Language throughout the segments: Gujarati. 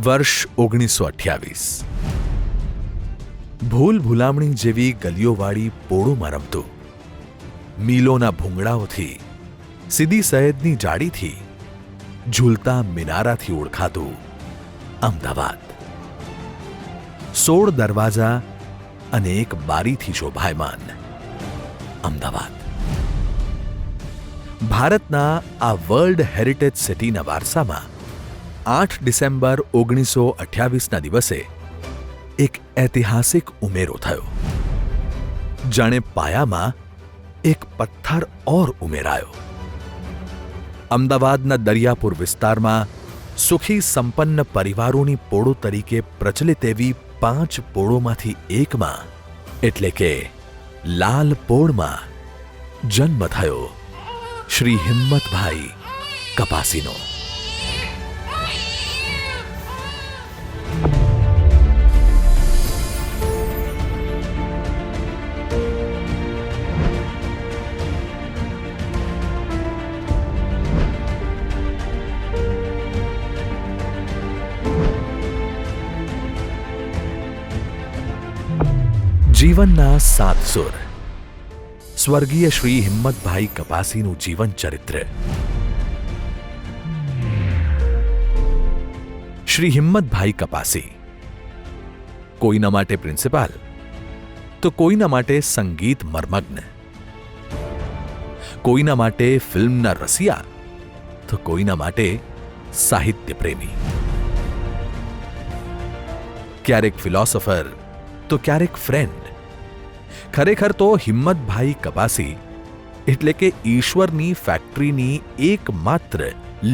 વર્ષ 1928. ભૂલ ભૂલામણી જેવી ગલીઓવાળી પોળોમાં રમતું, મીલોના ભૂંગળાઓથી, સીદી સૈયદની જાળીથી, ઝૂલતા મિનારાથી ઓળખાતું અમદાવાદ. 16 દરવાજા અને એક બારીથી શોભાયમાન અમદાવાદ. ભારતના આ વર્લ્ડ હેરિટેજ સિટીના વારસામાં 8 ડિસેમ્બર 1928ના દિવસે એક ઐતિહાસિક ઉમેરો થયો. જાણે પાયામાં એક પથ્થર ઓર ઉમેરાયો. અમદાવાદના દરિયાપુર વિસ્તારમાં સુખી સંપન્ન પરિવારોની પોળો તરીકે પ્રચલિત એવી 5 પોળોમાંથી એકમાં એટલે કે લાલ પોળમાં જન્મ થયો શ્રી હિંમતભાઈ કપાસીનો. જીવનના 7 સુર. સ્વર્ગીય શ્રી હિંમતભાઈ કપાસીનું જીવન ચરિત્ર. શ્રી હિંમતભાઈ કપાસી કોઈના માટે પ્રિન્સિપાલ તો કોઈના માટે સંગીત મર્મજ્ઞ, કોઈના માટે ફિલ્મના રસિયા તો કોઈના માટે સાહિત્ય પ્રેમી, ક્યારેક ફિલોસોફર તો ક્યારેક ફ્રેન્ડ. ખરેખર તો હિંમતભાઈ કપાસી એટલે કે ઈશ્વરની ફેક્ટરીની એકમાત્ર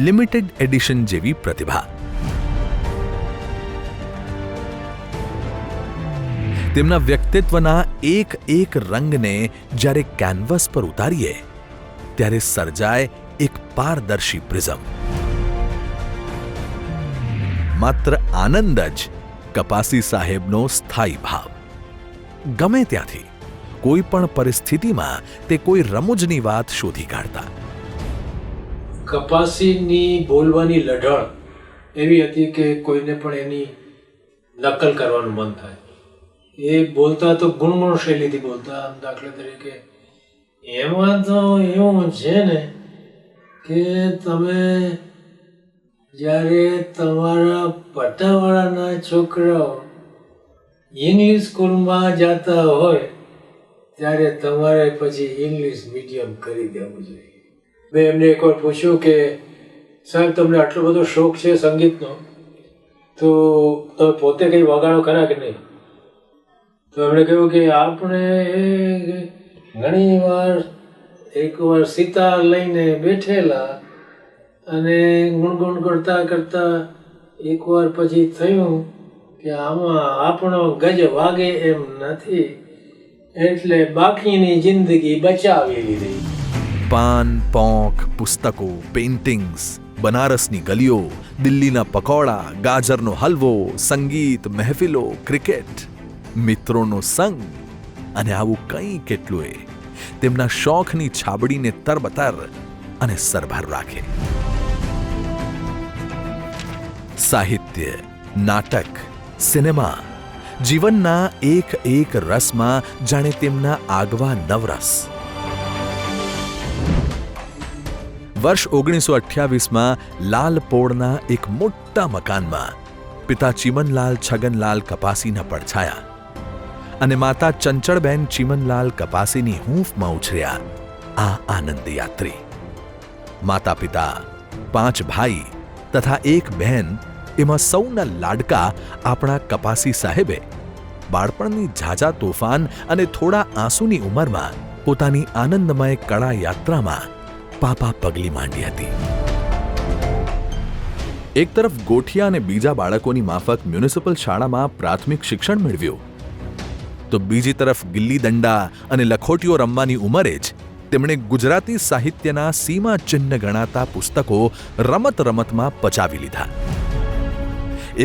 લિમિટેડ એડિશન જેવી પ્રતિભા. તેમના વ્યક્તિત્વના એક રંગને જ્યારે કેનવસ પર ઉતારીએ ત્યારે સર્જાય એક પારદર્શી પ્રિઝમ. માત્ર આનંદ જ કપાસી સાહેબનો સ્થાયી ભાવ. ગમે ત્યાંથી કોઈ પણ પરિસ્થિતિમાં તે કોઈ રમૂજની વાત શોધી કાઢતા. કપાસીની બોલવાની લઢણ એવી હતી કે કોઈને પણ એની નકલ કરવાનું મન થાય. એ બોલતા તો ગુણગુણ શૈલીથી બોલતા. દાખલા તરીકે એમાં તો એવું છે ને કે તમે જ્યારે તમારા પટાવાળાના છોકરાઓ ઇંગ્લિશ સ્કૂલમાં જતા હોય ત્યારે તમારે પછી ઇંગ્લિશ મીડિયમ કરી દેવું જોઈએ. મેં એમને એકવાર પૂછ્યું કે સાહેબ તમને આટલો બધો શોખ છે સંગીતનો, તો તમે પોતે કંઈ વગાડો ખરા કે નહીં? તો એમણે કહ્યું કે આપણે ઘણી વાર એકવાર સિતાર લઈને બેઠેલા અને ગુણગુણ કરતા કરતા એકવાર પછી થયું કે આમાં આપણો ગજ વાગે એમ નથી, એટલે બાકીની જિંદગી બચાવી લીધી. પાન, પોંખ, પુસ્તકો, પેઇન્ટિંગ્સ, બનારસની ગલીઓ, દિલ્હીના પકોડા, ગાજરનો હલવો, સંગીત, મહેફિલો, ક્રિકેટ, મિત્રોનો સંગ અને આવું કંઈ કેટલુંય તેમના શોખની છાબડીને તરબતર અને સરભર રાખે. સાહિત્ય, નાટક, સિનેમા, જીવનના એક રસમાં જાણે તેમના આગવા નવરસ. વર્ષ 1928માં લાલ પોળના એક મોટા મકાનમાં પિતા ચીમનલાલ છગનલાલ કપાસીના પડછાયા અને માતા ચંચળબેન ચીમનલાલ કપાસીની હૂંફમાં ઉછર્યા આ આનંદ યાત્રી. માતા પિતા, 5 ભાઈ તથા 1 બહેન, એમાં સૌના લાડકા આપણા કપાસી સાહેબે બાળપણની ઝાઝા તોફાન અને થોડા આંસુની ઉંમરમાં પોતાની આનંદમય કળા યાત્રામાં પાપા પગલી માંડી હતી. એક તરફ ગોઠિયા અને બીજા બાળકોની માફક મ્યુનિસિપલ શાળામાં પ્રાથમિક શિક્ષણ મેળવ્યું, તો બીજી તરફ ગિલ્લી દંડા અને લખોટીઓ રમવાની ઉંમરે જ તેમણે ગુજરાતી સાહિત્યના સીમા ચિહ્ન ગણાતા પુસ્તકો રમત રમતમાં પચાવી લીધા.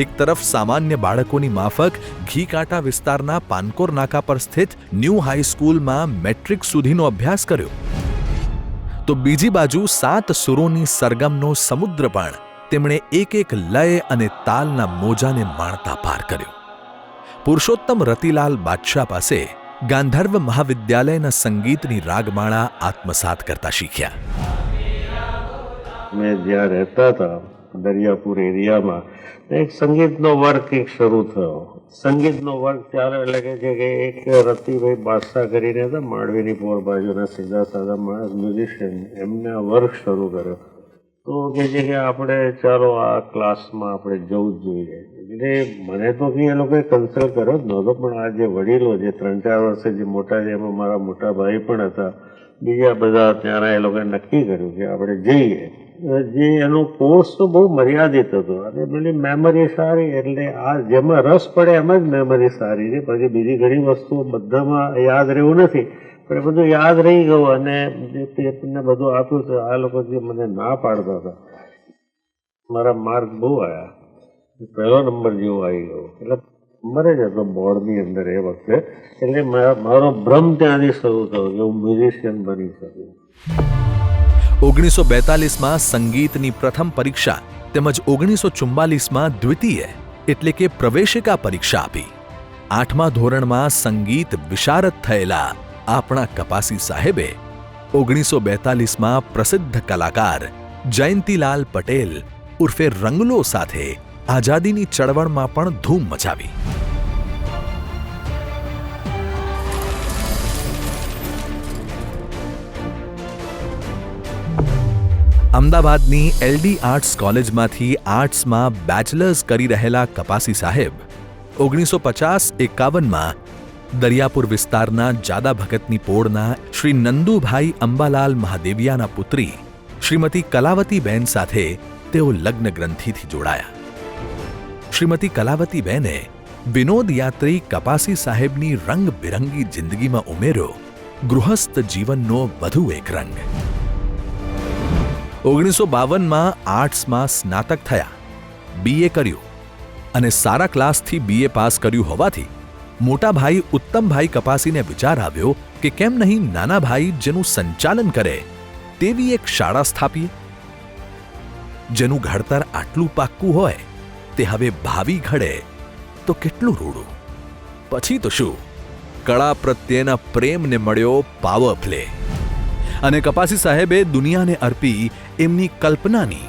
એક તરફ સામાન્ય બાળકોની માફક ઘીકાંટા વિસ્તારના પાનકોર નાકા પર સ્થિત ન્યૂ હાઈસ્કૂલમાં મેટ્રિક સુધીનો અભ્યાસ કર્યો, તો બીજી બાજુ 7 સુરોની સરગમનો સમુદ્ર પણ તેમણે એક એક લય અને તાલના મોજાને માણતા પાર કર્યો. પુરુષોત્તમ રતિલાલ બાદશાહ પાસે ગાંધર્વ મહાવિદ્યાલયના સંગીતની રાગમાળા આત્મસાત કરતા શીખ્યા. મેં જ્યાં રહેતા હતા દરિયાપુર એરિયામાં એક સંગીતનો વર્ગ એક શરૂ થયો. સંગીતનો વર્ગ ત્યારે એટલે કે એક રતિભાઈ બાદશાહ કરીને હતા માંડવીની પોર બાજુના સીધા સાદા માણસ મ્યુઝિશિયન, એમને આ વર્ગ શરૂ કર્યો. તો કહે છે કે આપણે ચાલો આ ક્લાસમાં આપણે જવું જ જોઈએ. એટલે મને તો કંઈ એ લોકોએ કન્સલ્ટ કર્યો જ નહોતો, પણ આ જે વડીલો જે 3-4 વર્ષે જે મોટા છે એમાં મારા મોટા ભાઈ પણ હતા, બીજા બધા ત્યાં એ લોકોએ નક્કી કર્યું કે આપણે જઈએ. જે એનો કોર્સ તો બહુ મર્યાદિત હતો અને પેલી મેમરી સારી, એટલે આ જેમાં રસ પડે એમાં જ મેમરી સારી છે. પછી બીજી ઘણી વસ્તુઓ બધામાં યાદ રહેવું નથી, પણ એ બધું યાદ રહી ગયું. અને જે પેપરને બધું આપ્યું તો આ લોકો જે મને ના પાડતા હતા, મારા માર્ક બહુ આવ્યા, 1લો નંબર જેવો આવી ગયો. એટલે નંબર જ હતો બોર્ડની અંદર એ વખતે. એટલે મારો ભ્રમ ત્યાંથી શરૂ થયો કે હું મ્યુઝિશિયન બની શકું. 1942માં સંગીતની પ્રથમ પરીક્ષા તેમજ 1944માં દ્વિતીય એટલે કે પ્રવેશિકા પરીક્ષા આપી. 8મા ધોરણમાં સંગીત વિશારદ થયેલા આપણા કપાસી સાહેબે 1942માં પ્રસિદ્ધ કલાકાર જયંતીલાલ પટેલ ઉર્ફે રંગલો સાથે આઝાદીની ચળવળમાં પણ ધૂમ મચાવી. અમદાવાદની એલડી આર્ટ્સ કોલેજમાંથી આર્ટ્સમાં બેચલર્સ કરી રહેલા કપાસી સાહેબ 1950-51માં દરિયાપુર વિસ્તારના જાદા ભગતની પોળના શ્રી નંદુભાઈ અંબાલાલ મહાદેવિયાના પુત્રી શ્રીમતી કલાવતીબેન સાથે તેઓ લગ્ન ગ્રંથિથી જોડાયા. શ્રીમતી કલાવતીબેને વિનોદયાત્રી કપાસી સાહેબની રંગબેરંગી જિંદગીમાં ઉમેર્યો ગૃહસ્થ જીવનનો વધુ એક રંગ. 1952માં આર્ટ્સમાં સ્નાતક થયા, બીએ કર્યું અને સારા ક્લાસથી બીએ પાસ કર્યું હોવાથી મોટા ભાઈ ઉત્તમભાઈ કપાસીને વિચાર આવ્યો કે કેમ નહીં નાના ભાઈ જેનું સંચાલન કરે તેવી એક શાળા સ્થાપીએ. જેનું ઘડતર આટલું પાક્કું હોય તે હવે ભાવિ ઘડે તો કેટલું રૂડું. પછી તો શું, કળા પ્રત્યેના પ્રેમને મળ્યો પાવર પ્લે અને કપાસી સાહેબે દુનિયાને અર્પી એમની કલ્પનાની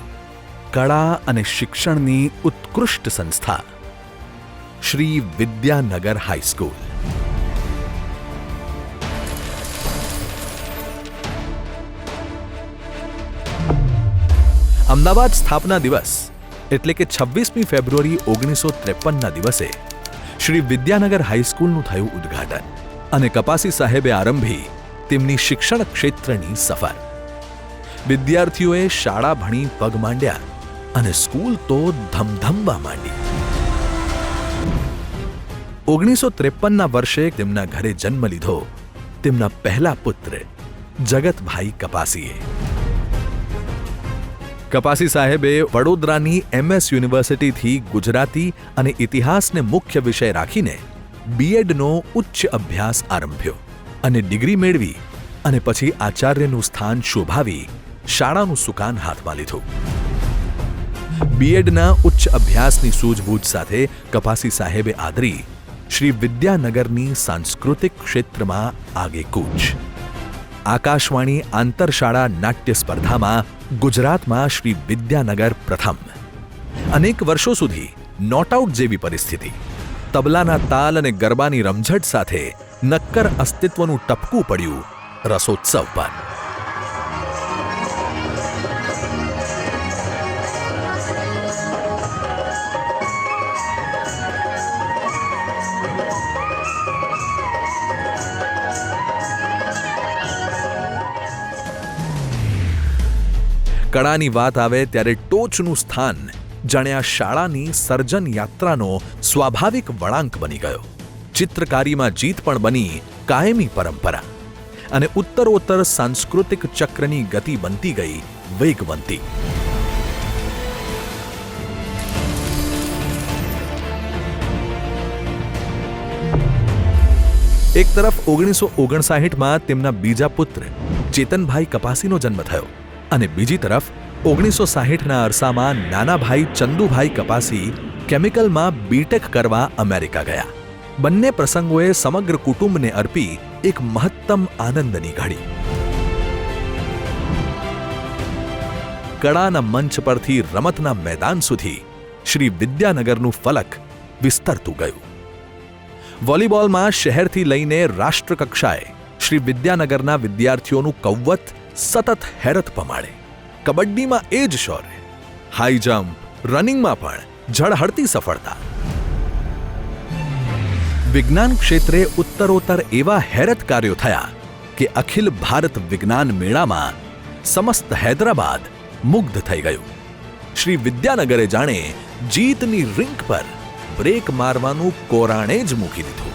કળા અને શિક્ષણની ઉત્કૃષ્ટ સંસ્થા શ્રી વિદ્યાનગર હાઈસ્કૂલ. અમદાવાદ સ્થાપના દિવસ એટલે કે 26મી ફેબ્રુઆરી 1953ના દિવસે શ્રી વિદ્યાનગર હાઈસ્કૂલનું થયું ઉદ્ઘાટન અને કપાસી સાહેબે આરંભી તેમની શિક્ષણ ક્ષેત્રની સફર. વિદ્યાર્થીઓએ શાળા ભણી પગ માંડ્યા અને સ્કૂલ તો ધમધમવા માંડી. 1953ના વર્ષે તેમના ઘરે જન્મ લીધો તેમના પહેલા પુત્ર જગતભાઈ કપાસીએ. કપાસી સાહેબે વડોદરાની MS યુનિવર્સિટીથી ગુજરાતી અને ઇતિહાસને મુખ્ય વિષય રાખીને બીએડનો ઉચ્ચ અભ્યાસ આરંભ્યો અને ડિગ્રી મેળવી અને પછી આચાર્યનું સ્થાન શોભાવી શાળાનું સુકાન હાથમાં લીધું. બીએડના ઉચ્ચ અભ્યાસની સૂઝબૂઝ સાથે કપાસી સાહેબે આદરી શ્રી વિદ્યાનગરની સાંસ્કૃતિક ક્ષેત્રમાં આગેકૂચ. આકાશવાણી આંતરશાળા નાટ્ય સ્પર્ધામાં ગુજરાતમાં શ્રી વિદ્યાનગર પ્રથમ. અનેક વર્ષો સુધી નોટ આઉટ જેવી પરિસ્થિતિ, તબલાના તાલ અને ગરબાની રમઝટ સાથે નક્કર અસ્તિત્વનું ટપકું પડ્યું રસોત્સવ પર. કળાની વાત આવે ત્યારે ટોચનું સ્થાન જાણે આ શાળાની સર્જન યાત્રાનો સ્વાભાવિક વળાંક બની ગયો. ચિત્રકારીમાં જીત પણ બની કાયમી પરંપરા અને ઉત્તરોત્તર સાંસ્કૃતિક ચક્રની ગતિ બનતી ગઈ વેગવંતી. એક તરફ 1959માં તેમના બીજા પુત્ર ચેતનભાઈ કપાસીનો જન્મ થયો અને બીજી તરફ 1960ના અરસામાં નાના ભાઈ ચંદુભાઈ કપાસી કેમિકલમાં બીટેક કરવા અમેરિકા ગયા. બંને પ્રસંગોએ સમગ્ર કુટુંબને અર્પી એક મહત્તમ આનંદની ઘડી. કળાના મંચ પરથી રમતના મેદાન સુધી શ્રી વિદ્યાનગરનું ફલક વિસ્તરતું ગયું. વોલીબોલમાં શહેરથી લઈને રાષ્ટ્રકક્ષાએ શ્રી વિદ્યાનગરના વિદ્યાર્થીઓનું કૌવત સતત હેરત પમાડે. કબડ્ડીમાં એ જ શૌર્ય, હાઈ જમ્પ, રનિંગમાં પણ ઝળહળતી સફળતા. વિજ્ઞાન ક્ષેત્રે ઉત્તરોત્તર એવા હેરત કાર્યો થયા કે અખિલ ભારત વિજ્ઞાન મેળામાં સમસ્ત હૈદરાબાદ મુગ્ધ થઈ ગયું. શ્રી વિદ્યાનગરે જાણે જીતની રિંક પર બ્રેક મારવાનું કોરાણે જ મૂકી દીધું.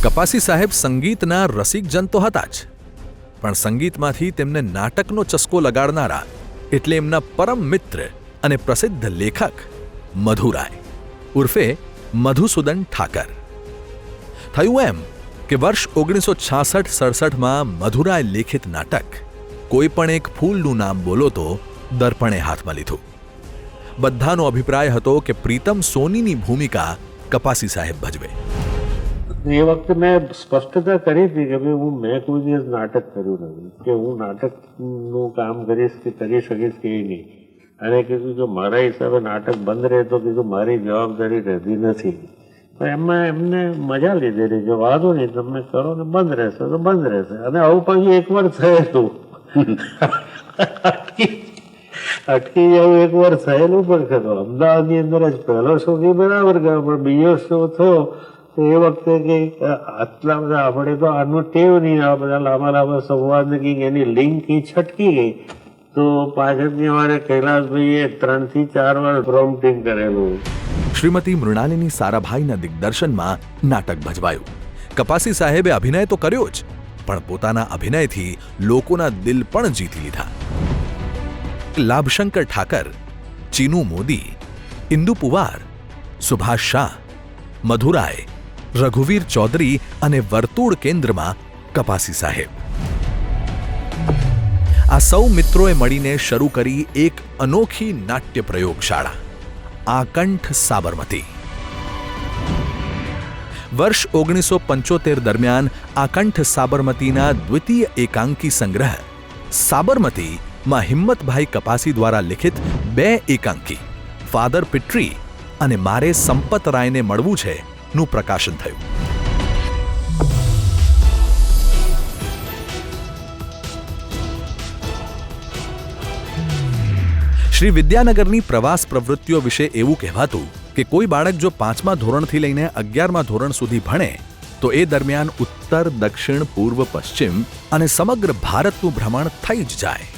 કપાસી સાહેબ સંગીતના રસિકજન તો હતા જ, પણ સંગીતમાંથી તેમને નાટકનો ચસ્કો લગાડનારા એટલે એમના પરમ મિત્ર અને પ્રસિદ્ધ લેખક મધુરાય ઉર્ફે મધુસૂદન ઠાકર. થયું એમ કે વર્ષ 1966-67માં મધુરાય લેખિત નાટક કોઈ પણ એક ફૂલનું નામ બોલો તો દર્પણે હાથમાં લીધું. બધાનો અભિપ્રાય હતો કે પ્રીતમ સોનીની ભૂમિકા કપાસી સાહેબ ભજવે. એ વખતે મેં સ્પષ્ટતા કરી હતી કે ભાઈ મેં કોઈ દિવસ નાટક કર્યું નથી, કે હું નાટકનું કામ કરીશ કે કરી શકીશ કે એ નહીં. અને કીધું કે મારા હિસાબે નાટક બંધ રહે તો કીધું મારી જવાબદારી રહેતી નથી. તો એમાં એમને મજા લીધેલી કે વાંધો નહીં તમે કરો ને બંધ રહેશે તો બંધ રહેશે. અને આવું પછી એકવાર થયેલું અટકી જવું એકવાર થયેલું પણ ખરું. અમદાવાદની અંદર જ પહેલો શો કે બરાબર ગયો, પણ બીજો શો થયો તો એ વખતે કે આટલા બધા આપણે તો આનું ટેવ નહીં, આ બધા લાંબા લાંબા સંવાદ કંઈક એની લિંક છટકી ગઈ. તો પાછળની વારે કૈલાસભાઈએ 3 થી 4 વાર પ્રોમ્પ્ટિંગ કરેલું. શ્રીમતી મૃણાલિની સારાભાઈના દિગ્દર્શનમાં નાટક ભજવાયું. કપાસી સાહેબે અભિનય તો કર્યો જ, પણ પોતાના અભિનયથી લોકોના દિલ પણ જીતી લીધા. લાભશંકર ઠાકર, ચીનુ મોદી, ઇન્દુ પુવાર, સુભાષ શાહ, મધુરાય, રઘુવીર ચૌધરી અને વર્તુળ કેન્દ્રમાં કપાસી સાહેબ. આ સૌ મિત્રોએ મળીને શરૂ કરી એક અનોખી નાટ્ય પ્રયોગશાળા, આકંઠ સાબરમતી. વર્ષ 1975 દરમિયાન આકંઠ સાબરમતીના દ્વિતીય એકાંકી સંગ્રહ સાબરમતીમાં હિંમતભાઈ કપાસી દ્વારા લિખિત 2 એકાંકી ફાધર પિટ્રી અને મારે સંપત રાયને મળવું છે નું પ્રકાશન થયું. શ્રી વિદ્યાનગરની પ્રવાસ પ્રવૃત્તિઓ વિશે એવું કહેવાતું કે કોઈ બાળક જો 5મા ધોરણથી લઈને 11મા ધોરણ સુધી ભણે તો એ દરમિયાન ઉત્તર, દક્ષિણ, પૂર્વ, પશ્ચિમ અને સમગ્ર ભારતનું ભ્રમણ થઈ જ જાય.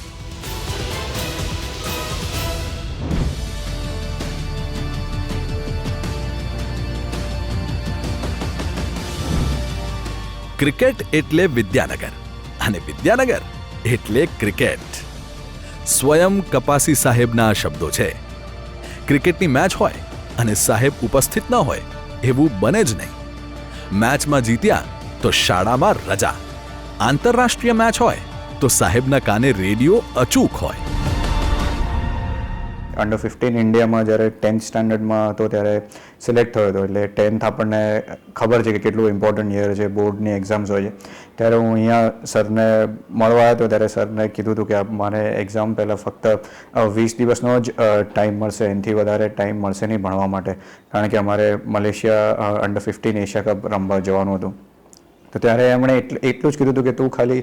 ક્રિકેટ એટલે વિદ્યાનગર અને વિદ્યાનગર એટલે ક્રિકેટ. સ્વયં કપાસી સાહેબના આ શબ્દો છે. ક્રિકેટની મેચ હોય અને સાહેબ ઉપસ્થિત ન હોય એવું બને જ નહીં. મેચમાં જીત્યા તો શાળામાં રજા, આંતરરાષ્ટ્રીય મેચ હોય તો સાહેબના કાને રેડિયો અચૂક હોય. અંડર 15 ઇન્ડિયામાં જ્યારે 10th સ્ટાન્ડર્ડમાં હતો ત્યારે સિલેક્ટ થયો હતો. એટલે 10th આપણને ખબર છે કે કેટલું ઇમ્પોર્ટન્ટ યર છે, બોર્ડની એક્ઝામ્સ હોય છે. ત્યારે હું અહીંયા સરને મળવા આવ્યો હતો ત્યારે સરને કીધું હતું કે મને એક્ઝામ પહેલાં ફક્ત 20 દિવસનો જ ટાઈમ મળશે, એનાથી વધારે ટાઈમ મળશે નહીં ભણવા માટે, કારણ કે અમારે મલેશિયા અંડર 15 એશિયા કપ રમવા જવાનું હતું. તો ત્યારે એમણે એટલું જ કીધું હતું કે તું ખાલી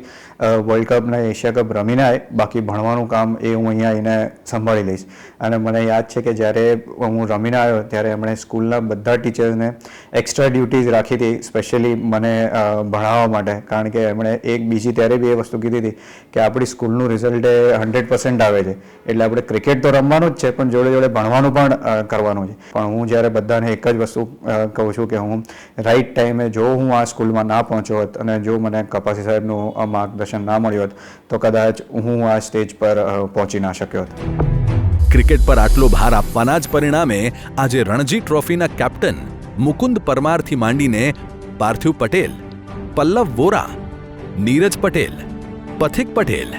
વર્લ્ડ કપ ને એશિયા કપ રમીને આય, બાકી ભણવાનું કામ એ હું અહીંયા આવીને સંભાળી લઈશ. અને મને યાદ છે કે જ્યારે હું રમીને આવ્યો ત્યારે એમણે સ્કૂલના બધા ટીચર્સને એક્સ્ટ્રા ડ્યુટીઝ રાખી હતી સ્પેશિયલી મને ભણાવવા માટે, કારણ કે એમણે એક બીજી ત્યારે બી એ વસ્તુ કીધી હતી કે આપણી સ્કૂલનું રિઝલ્ટ એ 100% આવે છે, એટલે આપણે ક્રિકેટ તો રમવાનું જ છે પણ જોડે જોડે ભણવાનું પણ કરવાનું છે. પણ હું જ્યારે બધાને એક જ વસ્તુ કહું છું કે હું રાઈટ ટાઈમે જો હું આ સ્કૂલમાં ના પહોંચું પહોંચ્યો હોત અને જો મને કપાસી સાહેબનું માર્ગદર્શન ના મળ્યું હોત તો કદાચ હું આ સ્ટેજ પર પહોંચી ના શક્યો હોત. ક્રિકેટ પર આટલો ભાર આપવાના જ પરિણામે આજે રણજી ટ્રોફીના કેપ્ટન મુકુંદ પરમારથી માંડીને પાર્થિવ પટેલ, પલ્લવ વોરા, નીરજ પટેલ, પથિક પટેલ,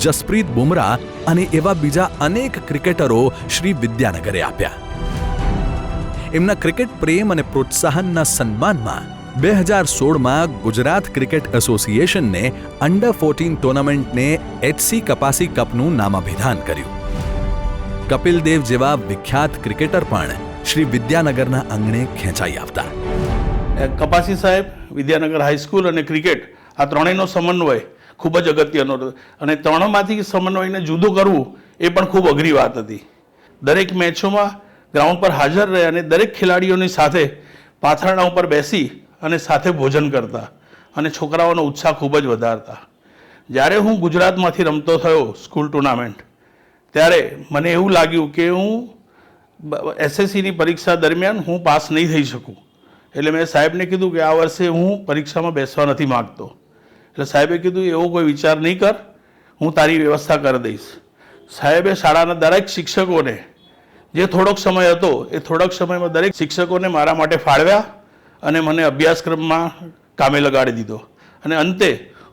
જસપ્રીત બુમરાહ અને એવા બીજા અનેક ક્રિકેટરો શ્રી વિદ્યાનગરે આપ્યા. એમના ક્રિકેટ પ્રેમ અને પ્રોત્સાહનના સન્માનમાં 2016માં ગુજરાત ક્રિકેટ એસોસિએશનને અંડર-14 ટુર્નામેન્ટને એચસી કપાસી કપનું નામાભિધાન કર્યું. કપિલ દેવ જેવા વિખ્યાત ક્રિકેટર પણ શ્રી વિદ્યાનગરના આંગણે ખેંચાઈ આવતા. કપાસી સાહેબ, વિદ્યાનગર હાઈસ્કૂલ અને ક્રિકેટ આ ત્રણેયનો સમન્વય ખૂબ જ અગત્યનો હતો અને ત્રણમાંથી સમન્વયને જુદું કરવું એ પણ ખૂબ અઘરી વાત હતી. દરેક મેચોમાં ગ્રાઉન્ડ પર હાજર રહે અને દરેક ખેલાડીઓની સાથે પાથરણા ઉપર બેસી અને સાથે ભોજન કરતા અને છોકરાઓનો ઉત્સાહ ખૂબ જ વધારતા. જ્યારે હું ગુજરાતમાંથી રમતો થયો સ્કૂલ ટુર્નામેન્ટ ત્યારે મને એવું લાગ્યું કે હું એસએસસીની પરીક્ષા દરમિયાન હું પાસ નહીં થઈ શકું. એટલે મેં સાહેબને કીધું કે આ વર્ષે હું પરીક્ષામાં બેસવા નથી માગતો. એટલે સાહેબે કીધું એવો કોઈ વિચાર નહીં કર, હું તારી વ્યવસ્થા કરી દઈશ. સાહેબે શાળાના દરેક શિક્ષકોને જે થોડોક સમય હતો એ થોડોક સમયમાં દરેક શિક્ષકોને મારા માટે ફાળવ્યા અને મને અભ્યાસક્રમમાં કામે લગાડી દીધો અને અંતે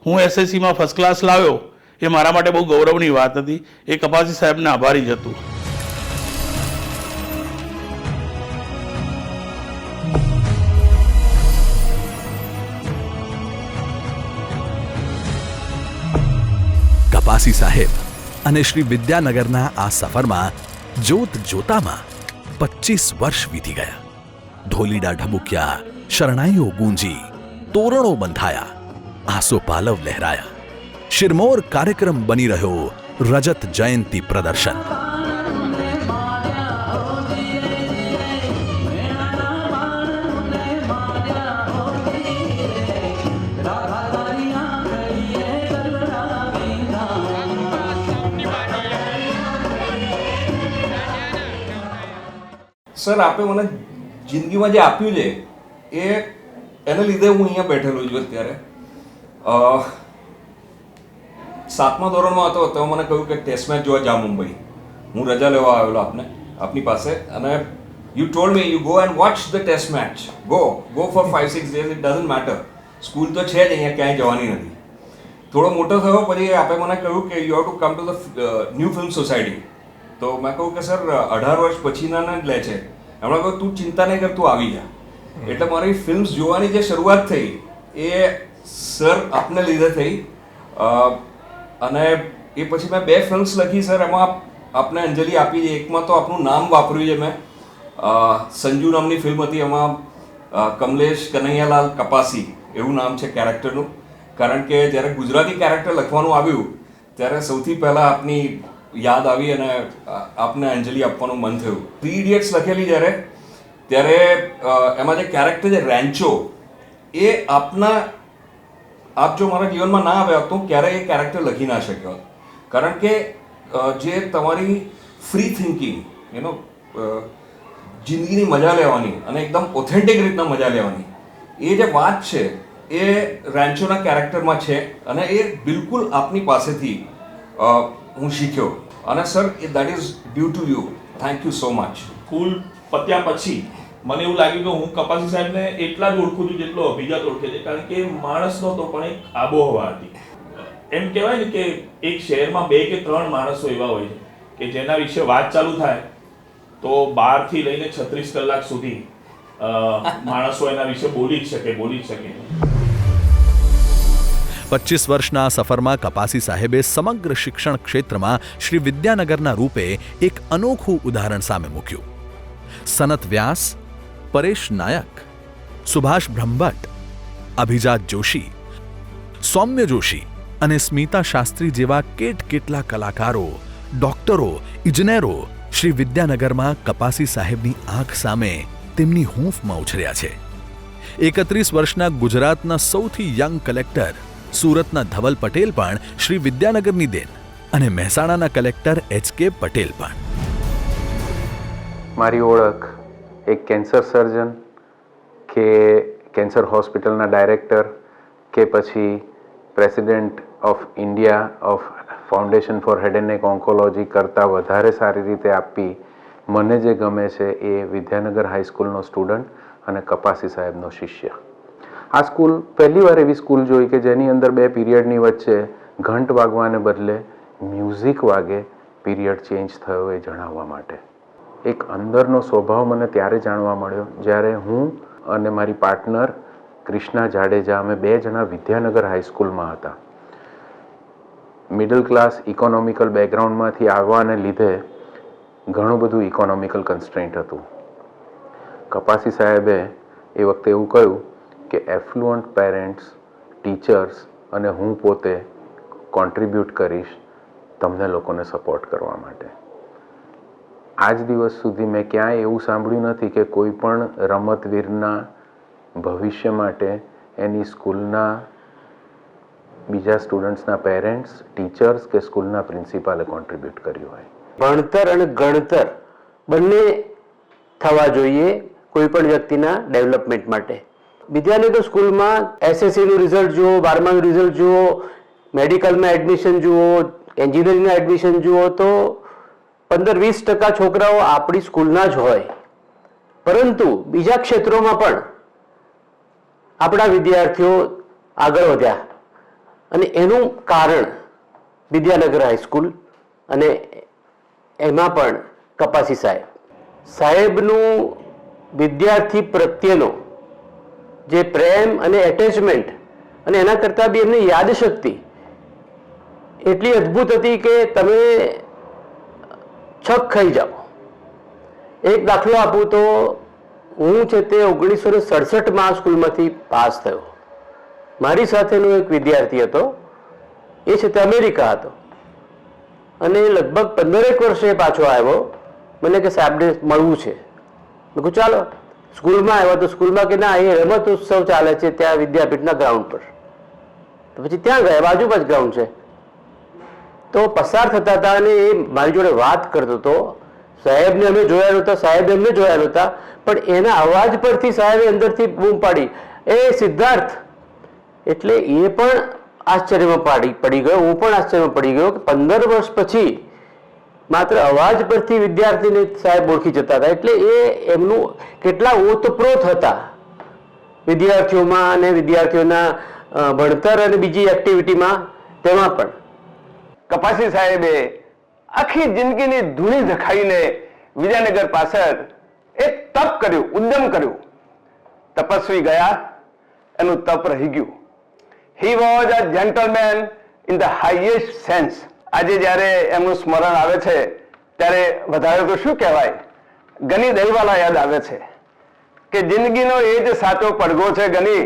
હું એસએસસીમાં ફર્સ્ટ ક્લાસ લાવ્યો. એ મારા માટે બહુ ગૌરવની વાત હતી. એ કપાસી સાહેબને આભારી જ હતું. કપાસી સાહેબ અને શ્રી વિદ્યાનગરના આ સફરમાં જોત જોતામાં 25 વર્ષ વીતી ગયા. ઢોલીડા ઢબુક્યા, શરણાઈઓ ગૂંજી, તોરણો બંધાયા, આસો પાલવ લહેરાયા. શિરમોર કાર્યક્રમ બની રહ્યો રજત જયંતી પ્રદર્શન. સર, આપે મને જિંદગીમાં જે આપ્યું છે એને લીધે હું અહીંયા બેઠેલો છું અત્યારે. 7મા ધોરણમાં હતો તો મને કહ્યું કે ટેસ્ટ મેચ જોવા જા મુંબઈ. હું રજા લેવા આવેલો આપની પાસે અને you told me you go and watch the test match. Go for 5-6 days, it doesn't matter. School તો છે જ, અહીંયા ક્યાંય જવાની નથી. થોડો મોટો થયો પછી આપે મને કહ્યું કે you have to come to the new film society. તો મેં કહ્યું કે સર 18 વર્ષ પછીના જ લે છે. એમણે કહ્યું તું ચિંતા નહીં કર, તું આવી જા. એટલે મારી ફિલ્મ્સ જોવાની જે શરૂઆત થઈ એ સર આપને લીધે થઈ. અને એ પછી મેં 2 ફિલ્મ્સ લખી સર, એમાં આપને અંજલિ આપી છે. એકમાં તો આપનું નામ વાપર્યું છે મેં, સંજુ નામની ફિલ્મ હતી, એમાં કમલેશ કનૈયાલાલ કપાસી એવું નામ છે કેરેક્ટરનું. કારણ કે જ્યારે ગુજરાતી કેરેક્ટર લખવાનું આવ્યું ત્યારે સૌથી પહેલાં આપની યાદ આવી અને આપને અંજલિ આપવાનું મન થયું. 3 ઇડિયટ્સ લખેલી ત્યારે એમાં જે કેરેક્ટર છે રેન્ચો, એ આપ જો મારા જીવનમાં ના આવ્યા તો ક્યારેય એ કેરેક્ટર લખી ના શક્યો. કારણ કે જે તમારી ફ્રી થિંકિંગ, જિંદગીની મજા લેવાની અને એકદમ ઓથેન્ટિક રીતના મજા લેવાની એ જે વાત છે એ રેન્ચોના કેરેક્ટરમાં છે અને એ બિલકુલ આપની પાસેથી હું શીખ્યો. અને sir that is due to you. Thank you so much. School પત્યા પછી મને એવું લાગ્યું કે હું કપાસી સાહેબને એટલા જ ઓળખું છું જેટલો અભિજાત ઓળખે છે. કારણ કે માણસ નહોતો પણ એક આબોહવા હતી. એમ કહેવાય ને કે એક શહેરમાં 2 કે 3 માણસો એવા હોય છે કે જેના વિશે વાત ચાલુ થાય તો 12 થી લઈને 36 કલાક સુધી માણસો એના વિશે બોલી જ શકે. 25 વર્ષના આ સફરમાં કપાસી સાહેબે સમગ્ર શિક્ષણ ક્ષેત્રમાં શ્રી વિદ્યાનગરના રૂપે એક અનોખું ઉદાહરણ સામે મૂક્યું. સનત વ્યાસ, પરેશ નાયક, સુભાષ બ્રહ્મભટ્ટ, અભિજાત જોશી, સૌમ્ય જોશી અને સ્મિતા શાસ્ત્રી જેવા કેટલા કલાકારો, ડોક્ટરો, ઇજનેરો શ્રી વિદ્યાનગરમાં કપાસી સાહેબની આંખ સામે તેમની હૂંફમાં ઉછર્યા છે. 31 વર્ષના ગુજરાતના સૌથી યંગ કલેક્ટર સુરતના ધવલ પટેલ પણ શ્રી વિદ્યાનગરની દેન અને મહેસાણાના કલેક્ટર HK પટેલ પણ. મારી ઓળખ એક કેન્સર સર્જન કે કેન્સર હોસ્પિટલના ડાયરેક્ટર કે પછી president of India of foundation for head and neck oncology કરતાં વધારે સારી રીતે આપી મને જે ગમે છે એ વિદ્યાનગર હાઈસ્કૂલનો સ્ટુડન્ટ અને કપાસી સાહેબનો શિષ્ય. આ સ્કૂલ પહેલી વાર એવી સ્કૂલ જોઈ કે જેની અંદર 2 પીરિયડની વચ્ચે ઘંટ વાગવાને બદલે મ્યુઝિક વાગે, પીરિયડ ચેન્જ થયો એ જણાવવા માટે. એક અંદરનો સ્વભાવ મને ત્યારે જાણવા મળ્યો જ્યારે હું અને મારી પાર્ટનર કૃષ્ણા જાડેજા અમે 2 જણા વિદ્યાનગર હાઈસ્કૂલમાં હતા. મિડલ ક્લાસ ઇકોનોમિકલ બેકગ્રાઉન્ડમાંથી આવવાને લીધે ઘણું બધું ઇકોનોમિકલ કન્સ્ટ્રેન્ટ હતું. કપાસી સાહેબે એ વખતે એવું કહ્યું કે એફ્લુઅન્ટ પેરેન્ટ્સ, ટીચર્સ અને હું પોતે કોન્ટ્રીબ્યુટ કરીશ તમને લોકોને સપોર્ટ કરવા માટે. આજ દિવસ સુધી મેં ક્યાંય એવું સાંભળ્યું નથી કે કોઈ પણ રમતવીરના ભવિષ્ય માટે એની સ્કૂલના બીજા સ્ટુડન્ટ્સના પેરેન્ટ્સ, ટીચર્સ કે સ્કૂલના પ્રિન્સિપાલે કોન્ટ્રીબ્યુટ કર્યું હોય. ભણતર અને ગણતર બંને થવા જોઈએ કોઈ પણ વ્યક્તિના ડેવલપમેન્ટ માટે. વિદ્યાનગર સ્કૂલમાં એસએસસીનું રિઝલ્ટ જુઓ, 12માનું રિઝલ્ટ જુઓ, મેડિકલમાં એડમિશન જુઓ, એન્જિનિયરિંગમાં એડમિશન જુઓ તો 15-20% છોકરાઓ આપણી સ્કૂલના જ હોય. પરંતુ બીજા ક્ષેત્રોમાં પણ આપણા વિદ્યાર્થીઓ આગળ વધ્યા અને એનું કારણ વિદ્યાનગર હાઈસ્કૂલ અને એમાં પણ કપાસી સાહેબનું વિદ્યાર્થી પ્રત્યેનો જે પ્રેમ અને એટેચમેન્ટ અને એના કરતાં બી એમની યાદશક્તિ એટલી અદ્ભુત હતી કે તમે છક ખાઈ જાઓ. એક દાખલો આપું તો હું છે તે 1967માં સ્કૂલમાંથી પાસ થયો. મારી સાથેનો એક વિદ્યાર્થી હતો, એ છે તે અમેરિકા હતો અને લગભગ 15 વર્ષે પાછો આવ્યો. મને કે સાહેબને મળવું છે. મેં કહ્યું ચાલો. સ્કૂલમાં આવ્યો તો સ્કૂલમાં કે ના એ રમત ઉત્સવ ચાલે છે ત્યાં વિદ્યાપીઠના ગ્રાઉન્ડ પર. તો પછી ત્યાં ગયા, બાજુમાં જ ગ્રાઉન્ડ છે. તો પસાર થતા હતા અને એ મારી જોડે વાત કરતો હતો. સાહેબને અમે જોયા નહોતા, સાહેબ એમને જોયા નહોતા, પણ એના અવાજ પરથી સાહેબે અંદરથી બૂમ પાડી, એ સિદ્ધાર્થ. એટલે એ પણ આશ્ચર્યમાં પડી ગયો, હું પણ આશ્ચર્યમાં પડી ગયો કે 15 વર્ષ પછી માત્ર અવાજ પરથી વિદ્યાર્થીને સાહેબ ઓળખી જતા હતા. એટલે એ એમનું કેટલા ઓતપ્રોત હતા વિદ્યાર્થીઓમાં અને વિદ્યાર્થીઓના ભણતર અને બીજી એક્ટિવિટીમાં. તેમાં પણ કપાસી સાહેબે આખી જિંદગીની ધૂણી ધખાઈને વિદ્યાનગર પાછળ એક તપ કર્યું, ઉદ્યમ કર્યું. તપસ્વી ગયા, એનું તપ રહી ગયું. He was a gentleman in the highest sense. આજે જ્યારે એમનું સ્મરણ આવે છે ત્યારે વધારે તો શું કહેવાય, ગની દહીવાલા યાદ આવે છે કે જિંદગીનો એ જ સાચો પડઘો છે ગની,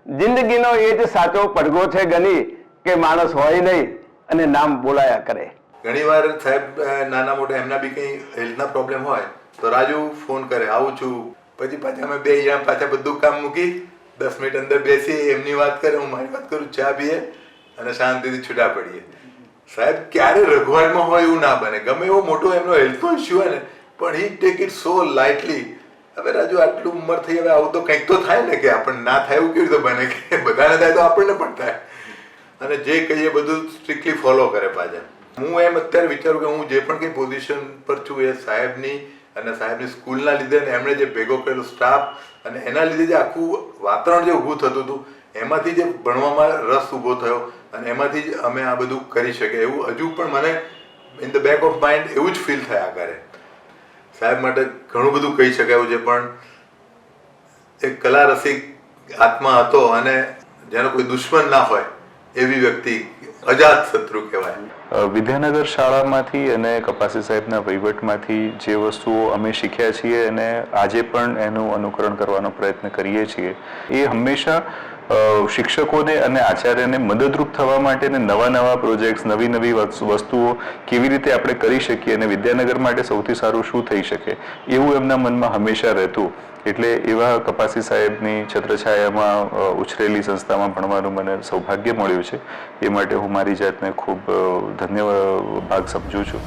જિંદગીનો એ જ સાચો પડઘો છે ગની કે માણસ હોય નહીં અને નામ બોલાયા કરે. ઘણીવાર સાહેબ નાના મોટા એમના બી કંઈ હેલ્થના પ્રોબ્લેમ હોય તો રાજુ ફોન કરે, આવું છું. પછી પાછા અમે 2 જણા પાછા બધું કામ મૂકી 10 મિનિટ અંદર બેસી, એમની વાત કરે, હું મારી વાત કરું, ચા પીએ અને શાંતિથી છૂટા પડીએ. સાહેબ ક્યારે રઘવાડમાં હોય એવું ના બને. ગમે એવો મોટો એમનો હેલ્થનો ઇસ્યુ હોય ને, પણ હી ટેક ઇટ સો લાઇટલી. હવે રાજુ આટલું ઉંમર થઈ, હવે આવું તો કંઈક તો થાય ને, કે આપણને ના થાય એવું કેવી રીતે બને, કે બધાને થાય તો આપણને પણ થાય. અને જે કહીએ બધું સ્ટ્રિક્ટલી ફોલો કરે પાછા. હું એમ અત્યારે વિચારું કે હું જે પણ કંઈ પોઝિશન પર છું એ સાહેબની અને સાહેબની સ્કૂલના લીધે ને એમણે જે ભેગો કરેલો સ્ટાફ અને એના લીધે જે આખું વાતાવરણ જે ઊભું થતું હતું એમાંથી જે ભણવામાં રસ ઊભો થયો અને એમાંથી જ અમે આ બધું કરી શકીએ એવું હજુ પણ મને in the back of mind એવું જ ફીલ થયા કરે. સાહેબ માટે ઘણું બધું કહી શકાય એવું છે, પણ એક કલા રસિક આત્મા હતો અને જેનો કોઈ દુશ્મન ના હોય એવી વ્યક્તિ, અજાત શત્રુ કહેવાય. વિદ્યાનગર શાળામાંથી અને કપાસી સાહેબના વહીવટમાંથી જે વસ્તુઓ અમે શીખ્યા છીએ અને આજે પણ એનું અનુકરણ કરવાનો પ્રયત્ન કરીએ છીએ, એ હંમેશા શિક્ષકોને અને આચાર્યને મદદરૂપ થવા માટે અને નવા પ્રોજેક્ટ્સ, નવી વસ્તુઓ કેવી રીતે આપણે કરી શકીએ અને વિદ્યાનગર માટે સૌથી સારું શું થઈ શકે એવું એમના મનમાં હંમેશા રહેતું. એટલે એવા કપાસી સાહેબની છત્રછાયામાં ઉછરેલી સંસ્થામાં ભણવાનું મને સૌભાગ્ય મળ્યું છે. એ માટે હું મારી જાતને ખૂબ ધન્યવાદ સમજું છું.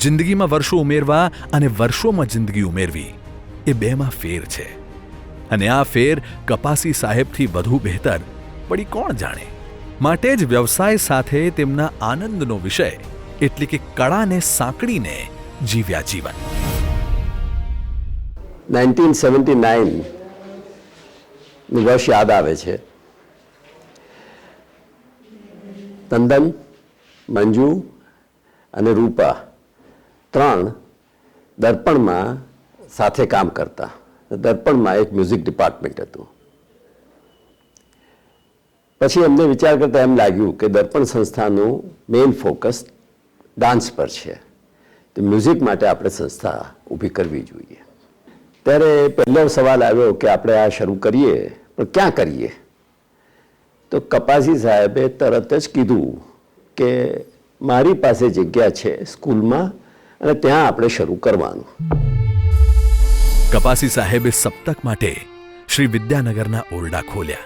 જિંદગીમાં વર્ષો ઉમેરવા અને વર્ષોમાં જિંદગી ઉમેરવી એ બેમાં ફેર છે. અને આ ફેર કપાસી સાહેબથી વધુ બહેતર પડી કોણ જાણે. માટે જ વ્યવસાય સાથે તેમના આનંદનો વિષય એટલે કે કળાને સાંકળીને જીવ્યા જીવન. 1979 નું વર્ષ યાદ આવે છે. તંદન, મંજુ અને રૂપા ત્રણ દર્પણમાં સાથે કામ કરતા. દર્પણમાં એક મ્યુઝિક ડિપાર્ટમેન્ટ હતું. પછી એમને વિચાર કરતા એમ લાગ્યું કે દર્પણ સંસ્થાનું મેઇન ફોકસ ડાન્સ પર છે, તો મ્યુઝિક માટે આપણે સંસ્થા ઊભી કરવી જોઈએ. ત્યારે પહેલો સવાલ આવ્યો કે આપણે આ શરૂ કરીએ, પણ ક્યાં કરીએ? તો કપાસી સાહેબે તરત જ કીધું કે મારી પાસે જગ્યા છે સ્કૂલમાં અને ત્યાં આપણે શરૂ કરવાનું. કપાસી સાહેબે સપ્તક માટે શ્રી વિદ્યાનગરના ઓરડા ખોલ્યા.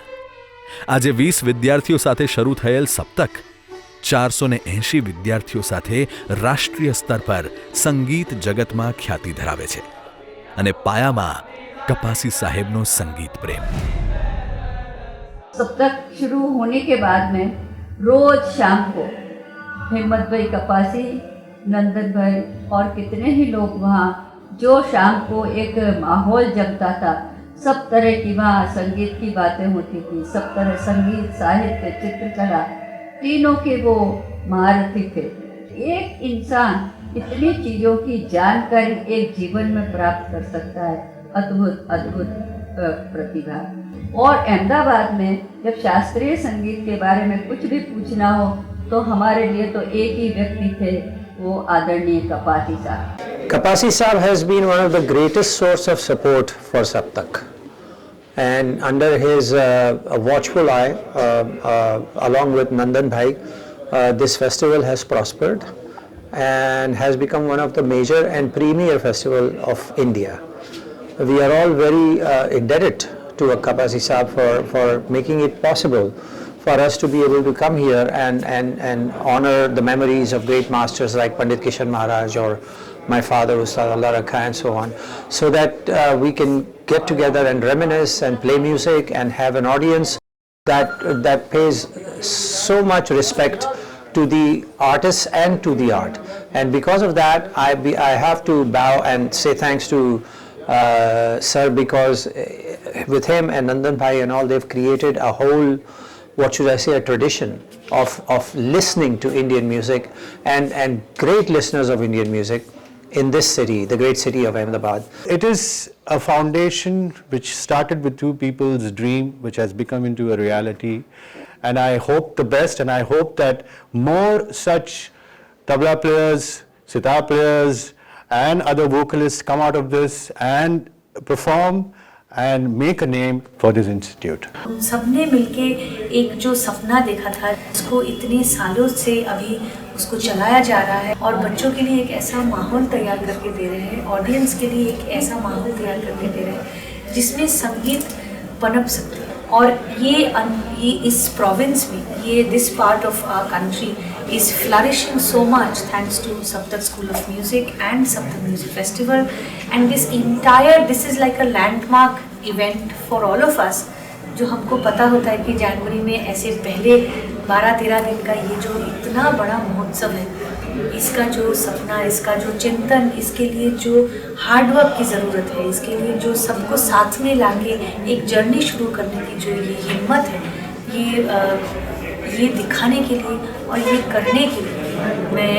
આજે 20 વિદ્યાર્થીઓ સાથે શરૂ થયેલ સપ્તક 480 વિદ્યાર્થીઓ સાથે રાષ્ટ્રીય સ્તર પર સંગીત જગતમાં ખ્યાતિ ધરાવે છે. અને પાયામાં कपासी साहेब नो संगीत प्रेम। सप्तक शुरू होने के बाद में रोज शाम को हिम्मत भाई कपासी, नंदन भाई और कितने ही लोग वहाँ जो शाम को एक माहौल जमता था, सब तरह की वहाँ संगीत की बातें होती थी, सब तरह संगीत, साहित्य, चित्रकला, तीनों के वो महारथी थे। एक इंसान इतनी चीज़ों की जानकारी एक जीवन में प्राप्त कर सकता है, अद्भुत अद्भुत प्रतिभा। और अहमदाबाद में जब शास्त्रीय संगीत के बारे में कुछ भी पूछना हो तो हमारे लिए तो एक ही व्यक्ति थे, वो आदरणीय कपासी साहब। Kapasi Saab has been one of the greatest source of support for Saptak, and under his watchful eye, along with Nandan Bhai, this festival has prospered and has become one of the major and premier festival of India. We are all very indebted to Kapasi Saab for making it possible for us to be able to come here and honor the memories of great masters like Pandit Kishan Maharaj or my father Ustad Allah Rakha and so on, so that we can get together and reminisce and play music and have an audience that pays so much respect to the artists and to the art. And because of that, I have to bow and say thanks to sir, because with him and Nandan Bhai and all, they've created a whole, what should I say, a tradition of listening to Indian music and great listeners of Indian music in this city, the great city of Ahmedabad. It is a foundation which started with two people's dream, which has become into a reality. And I hope the best, and I hope that more such tabla players, sitar players, and other vocalists come out of this and perform and make a name for this institute. सबने मिलके एक जो सपना देखा था, उसको इतने सालों से अभी उसको चलाया जा रहा है और बच्चों के लिए एक ऐसा माहौल तैयार करके दे रहे हैं, ऑडियंस के लिए एक ऐसा माहौल तैयार करके दे रहे हैं जिसमें संगीत पनप सकते हैं। और ये इस प्रोविंस में, ये this part of our country is flourishing so much thanks to Saptak School of Music and Saptak Music Festival, and this is like a landmark event for all of us, जो हमको पता होता है कि जनवरी में ऐसे पहले 12-13 दिन का ये जो इतना बड़ा महोत्सव है, इसका जो सपना, इसका जो चिंतन, इसके लिए जो हार्डवर्क की ज़रूरत है, इसके लिए जो सबको साथ में लाके एक जर्नी शुरू करने की जो ये हिम्मत है, ये दिखाने के लिए और ये करने के लिए मैं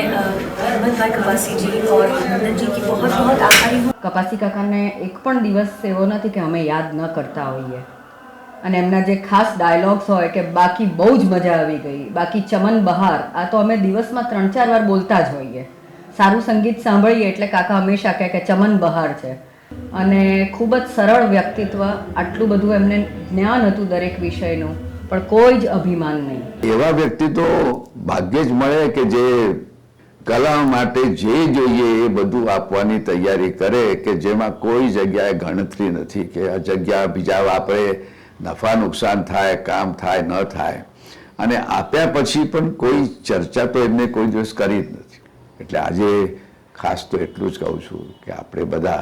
हिम्मत भाई कपासी जी और नंदन जी की बहुत बहुत आभारी हूँ। કપાસી કાકાને એક પણ દિવસ એવો નથી કે અમે યાદ ન કરતા હોઈએ, અને એમના જે ખાસ ડાયલોગ્સ હોય કે બાકી બહુ જ મજા આવી ગઈ, બાકી ચમન બહાર, આ તો અમે દિવસમાં 3-4 વાર બોલતા જ હોઈએ। સારું સંગીત સાંભળીએ એટલે કાકા હંમેશા કહે કે ચમન બહાર છે। અને ખૂબ જ સરળ વ્યક્તિત્વ, આટલું બધું એમને જ્ઞાન હતું દરેક વિષયનું, પણ કોઈ જ અભિમાન નહીં। એવા વ્યક્તિ તો ભાગ્યે જ મળે કે જે કલા માટે જે જોઈએ એ બધું આપવાની તૈયારી કરે, કે જેમાં કોઈ જગ્યાએ ગણતરી નથી કે આ જગ્યા બીજા વાપરે, નફા નુકસાન થાય, કામ થાય ન થાય, અને આપ્યા પછી પણ કોઈ ચર્ચા તો એમને કોઈ દિવસ કરી જ નથી। એટલે આજે ખાસ તો એટલું જ કહું છું કે આપણે બધા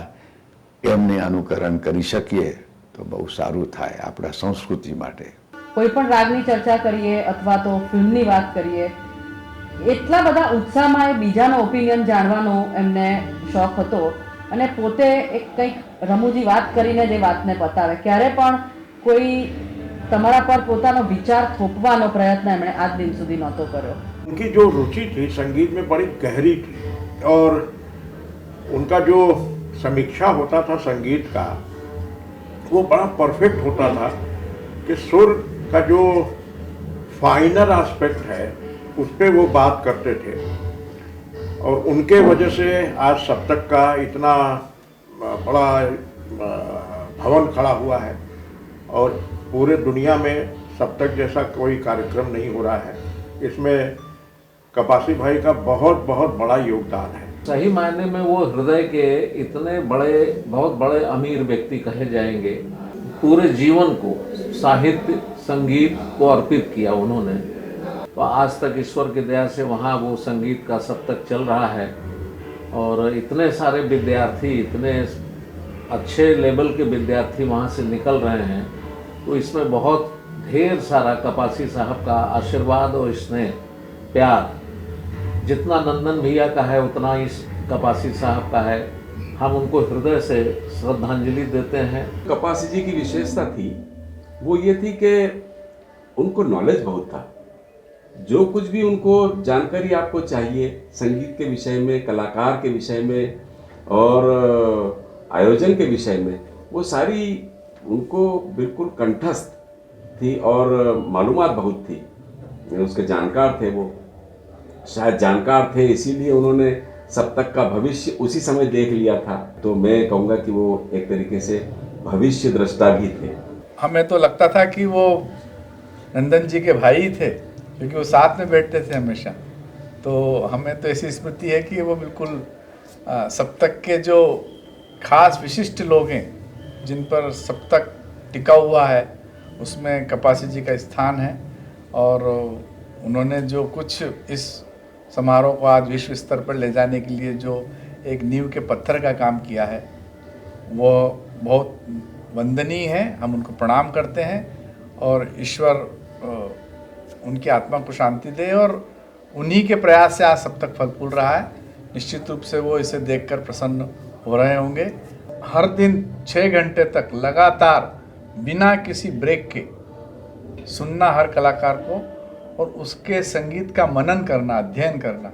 એમને અનુકરણ કરી શકીએ તો બહુ સારું થાય આપણા સંસ્કૃતિ માટે. કોઈ પણ રાગની ચર્ચા કરીએ અથવા તો ફિલ્મની વાત કરીએ, એટલા બધા ઉત્સાહમાં એ બીજાનો ઓપિનિયન જાણવાનો એમને શોખ હતો અને પોતે એક કંઈક રમૂજી વાત કરીને જ એ વાતને બતાવે. ક્યારે પણ કોઈ તમારા પર પોતાનો વિચાર થોપવાનો પ્રયત્ન એમણે આજ દિન સુધી નહોતો કર્યો. उनकी जो रुचि थी संगीत में बड़ी गहरी थी और उनका जो समीक्षा होता था संगीत का वो बड़ा परफेक्ट होता था कि सुर का जो फाइनर एस्पेक्ट है उस पे वो बात करते थे और उनके वजह से आज सप्तक का इतना बड़ा भवन खड़ा हुआ है और पूरे दुनिया में सप्तक जैसा कोई कार्यक्रम नहीं हो रहा है. इसमें कपासी भाई का बहुत बहुत बड़ा योगदान है. सही मायने में वो हृदय के इतने बड़े बहुत बड़े अमीर व्यक्ति कहे जाएंगे. पूरे जीवन को साहित्य संगीत को अर्पित किया उन्होंने. तो आज तक ईश्वर की दया से वहाँ वो संगीत का सप्तक चल रहा है और इतने सारे विद्यार्थी, इतने अच्छे लेवल के विद्यार्थी वहाँ से निकल रहे हैं. तो इसमें बहुत ढेर सारा कपासी साहब का आशीर्वाद और स्नेह प्यार जितना नंदन भैया का है उतना इस कपासी साहब का है. हम उनको हृदय से श्रद्धांजलि देते हैं. कपासी जी की विशेषता थी वो ये थी कि उनको नॉलेज बहुत था. जो कुछ भी उनको जानकारी आपको चाहिए संगीत के विषय में, कलाकार के विषय में और आयोजन के विषय में, वो सारी उनको बिल्कुल कंठस्थ थी और मालूमात बहुत थी. उसके जानकार थे, वो शायद जानकार थे इसीलिए उन्होंने सप्तक का भविष्य उसी समय देख लिया था. तो मैं कहूँगा कि वो एक तरीके से भविष्य दृष्टा भी थे. हमें तो लगता था कि वो नंदन जी के भाई थे क्योंकि वो साथ में बैठते थे हमेशा. तो हमें तो ऐसी स्मृति है कि वो बिल्कुल सप्तक के जो खास विशिष्ट लोग हैं जिन पर सप्तक टिका हुआ है उसमें कपासी जी का स्थान है. और उन्होंने जो कुछ इस समारोह को आज विश्व स्तर पर ले जाने के लिए जो एक नींव के पत्थर का काम किया है वो बहुत वंदनीय है. हम उनको प्रणाम करते हैं और ईश्वर उनकी आत्मा को शांति दे और उन्हीं के प्रयास से आज सप्तक फल फूल रहा है. निश्चित रूप से वो इसे देखकर प्रसन्न हो रहे होंगे. हर दिन 6 घंटे तक लगातार बिना किसी ब्रेक के सुनना हर कलाकार को और उसके संगीत का मनन करना, अध्ययन करना,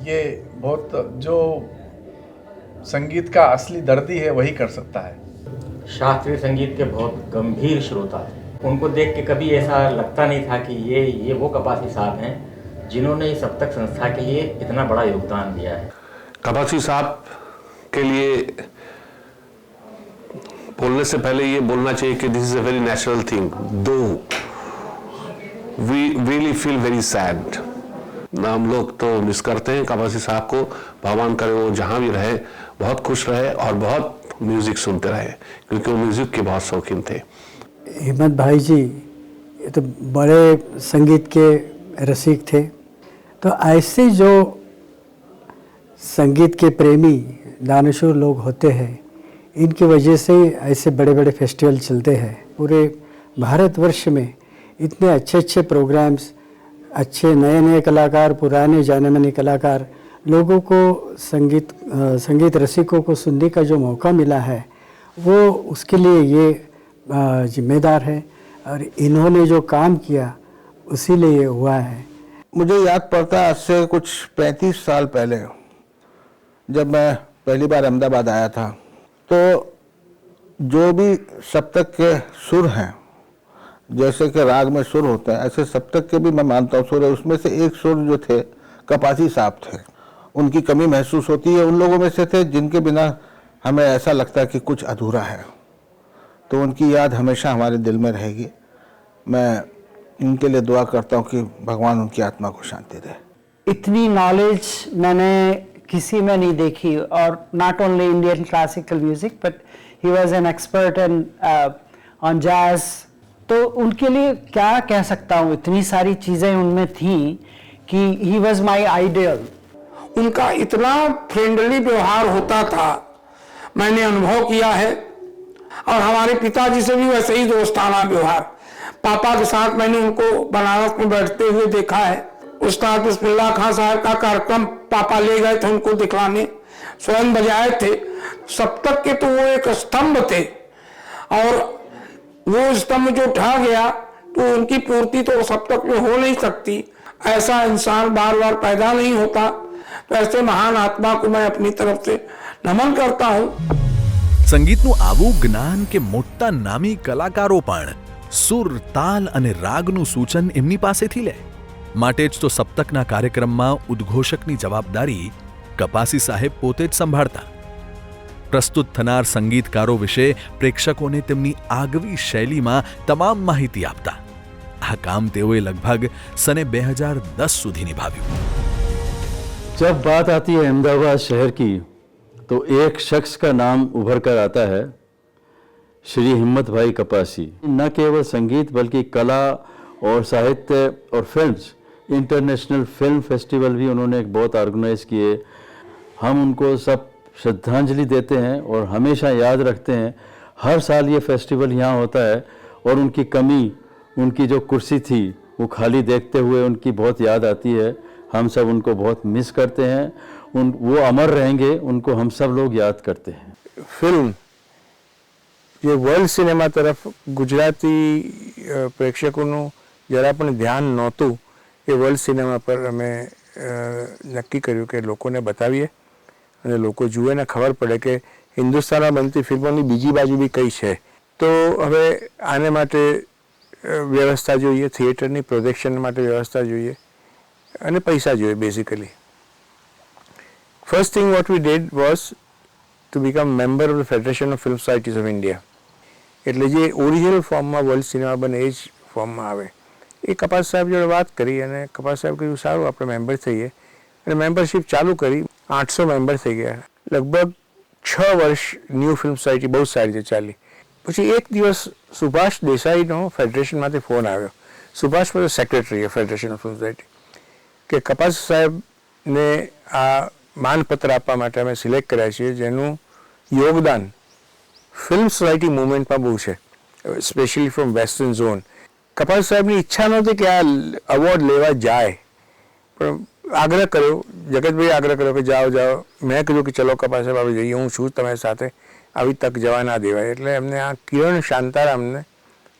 ये बहुत जो संगीत का असली दर्दी है वही कर सकता है. शास्त्रीय संगीत के बहुत गंभीर श्रोता थे. उनको देख के कभी ऐसा लगता नहीं था कि ये वो कपासी साहब हैं जिन्होंने इस सप्तक संस्था के लिए इतना बड़ा योगदान दिया है. कपासी साहब के लिए बोलने से पहले ये बोलना चाहिए कि this is a very natural thing. Though we really feel very sad. हम लोग तो मिस करते हैं कपासी साहब को. भगवान करे वो जहाँ भी रहे बहुत खुश रहे और बहुत म्यूजिक सुनते रहे क्योंकि वो म्यूजिक के बहुत शौकीन थे. हिम्मत भाई जी ये तो बड़े संगीत के रसिक थे. तो ऐसे जो संगीत के प्रेमी दानशूर लोग होते हैं इनकी वजह से ऐसे बड़े बड़े फेस्टिवल चलते हैं. पूरे भारतवर्ष में इतने अच्छे अच्छे प्रोग्राम्स, अच्छे नए नए कलाकार, पुराने जाने माने कलाकार, लोगों को संगीत रसिकों को सुनने का जो मौका मिला है वो उसके लिए ये जिम्मेदार है और इन्होंने जो काम किया उसी लिए ये हुआ है. मुझे याद पड़ता है आज से कुछ 35 साल पहले जब मैं पहली बार अहमदाबाद आया था तो जो भी सप्तक के सुर हैं, जैसे कि राग में सुर होता है ऐसे सप्तक के भी मैं मानता हूँ सुर है. उसमें से एक सुर जो थे कपासी साहब थे. उनकी कमी महसूस होती है. उन लोगों में से थे जिनके बिना हमें ऐसा लगता है कि कुछ अधूरा है. तो उनकी याद हमेशा हमारे दिल में रहेगी. मैं इनके लिए दुआ करता हूँ कि भगवान उनकी आत्मा को शांति दे. इतनी नॉलेज मैंने किसी में नहीं देखी. और not only Indian classical music but he was an expert on jazz. तो उनके लिए क्या कह सकता हूँ, इतनी सारी चीज़ें उनमें थी कि ही वाज माय आइडियल. उनका इतना फ्रेंडली व्यवहार होता था, मैंने अनुभव किया है। और हमारे पिताजी से भी वैसे ही दोस्ताना व्यवहार। पापा के साथ मैंने उनको बनारस में बैठते हुए देखा है। उस्ताद बिस्मिल्लाह खां साहब का कार्यक्रम पापा ले गए थे उनको दिखलाने, स्वयं बजाए थे। सप्तक के तो वो एक स्तंभ थे, और वो स्तंभ जो ढह गया तो उनकी पूर्ति तो सप्तक में हो नहीं सकती। ऐसा इंसान बार बार पैदा नहीं होता। तो ऐसे महान आत्मा को मैं अपनी तरफ से नमन करता हूँ। સંગીતનું આવું જ્ઞાન કે મોટા નામી કલાકારો પણ સુર, તાલ અને રાગનું સૂચન એમની પાસેથી લે. માટે જ તો સપ્તકના કાર્યક્રમમાં ઉદ્ઘોષકની જવાબદારી કપાસી સાહેબ પોતે જ સંભાળતા. પ્રસ્તુત થનાર સંગીતકારો વિશે પ્રેક્ષકોને તેમની આગવી શૈલીમાં તમામ માહિતી આપતા. આ કામ તેઓએ લગભગ સને 2010 સુધી નિભાવ્યું. जब बात आती है अहमदाबाद शहर की तो एक शख्स का नाम उभर कर आता है, श्री हिम्मत भाई कपासी। न केवल संगीत बल्कि कला और साहित्य और फिल्म्स, इंटरनेशनल फिल्म फेस्टिवल भी उन्होंने एक बहुत ऑर्गेनाइज किए। हम उनको सब श्रद्धांजलि देते हैं और हमेशा याद रखते हैं। हर साल ये फेस्टिवल यहाँ होता है और उनकी कमी, उनकी जो कुर्सी थी वो खाली देखते हुए उनकी बहुत याद आती है। हम सब उनको बहुत मिस करते हैं। वो अमर रहेंगे, उनको हम सब लोग याद करते हैं। फिल्म જે વર્લ્ડ સિનેમા તરફ ગુજરાતી પ્રેક્ષકોનું જરા પણ ધ્યાન નહોતું, એ વર્લ્ડ સિનેમા પર અમે નક્કી કર્યું કે લોકોને બતાવીએ અને લોકો જુએ ને ખબર પડે કે હિન્દુસ્તાનમાં બનતી ફિલ્મોની બીજી બાજુ બી કઈ છે. તો હવે આને માટે વ્યવસ્થા જોઈએ, થિયેટરની પ્રોજેક્શન માટે વ્યવસ્થા જોઈએ અને પૈસા જોઈએ basically. First thing what we did was to become member of the Federation of Film Societies of India. એટલે જે ઓરિજિનલ ફોર્મમાં વર્લ્ડ સિનેમા બને એ જ ફોર્મમાં આવે. એ કપાસ સાહેબ જોડે વાત કરી અને કપાસ સાહેબ કહ્યું સારું આપણે મેમ્બર થઈએ, અને મેમ્બરશિપ ચાલુ કરી. 800 મેમ્બર થઈ ગયા. લગભગ 6 વર્ષ ન્યૂ ફિલ્મ સોસાયટી બહુ સારી રીતે ચાલી. પછી એક દિવસ સુભાષ દેસાઈનો ફેડરેશનમાંથી ફોન આવ્યો. Subhash was secretary of federation of film society, કે કપાસ સાહેબને આ માનપત્ર આપવા માટે અમે સિલેક્ટ કર્યા છીએ, જેનું યોગદાન ફિલ્મ સોસાયટી મૂવમેન્ટમાં બહુ છે, સ્પેશિયલી ફ્રોમ વેસ્ટર્ન ઝોન. કપાસ સાહેબની ઈચ્છા નહોતી કે આ અવોર્ડ લેવા જાય, પણ આગ્રહ કર્યો, જગતભાઈ આગ્રહ કર્યો કે જાઓ જાઓ. મેં કીધું કે ચલો કપાસ સાહેબ આપણે જઈએ, હું છું તમારી સાથે, આવી તક જવા ના દેવાય. એટલે એમને આ કિરણ શાંતારામને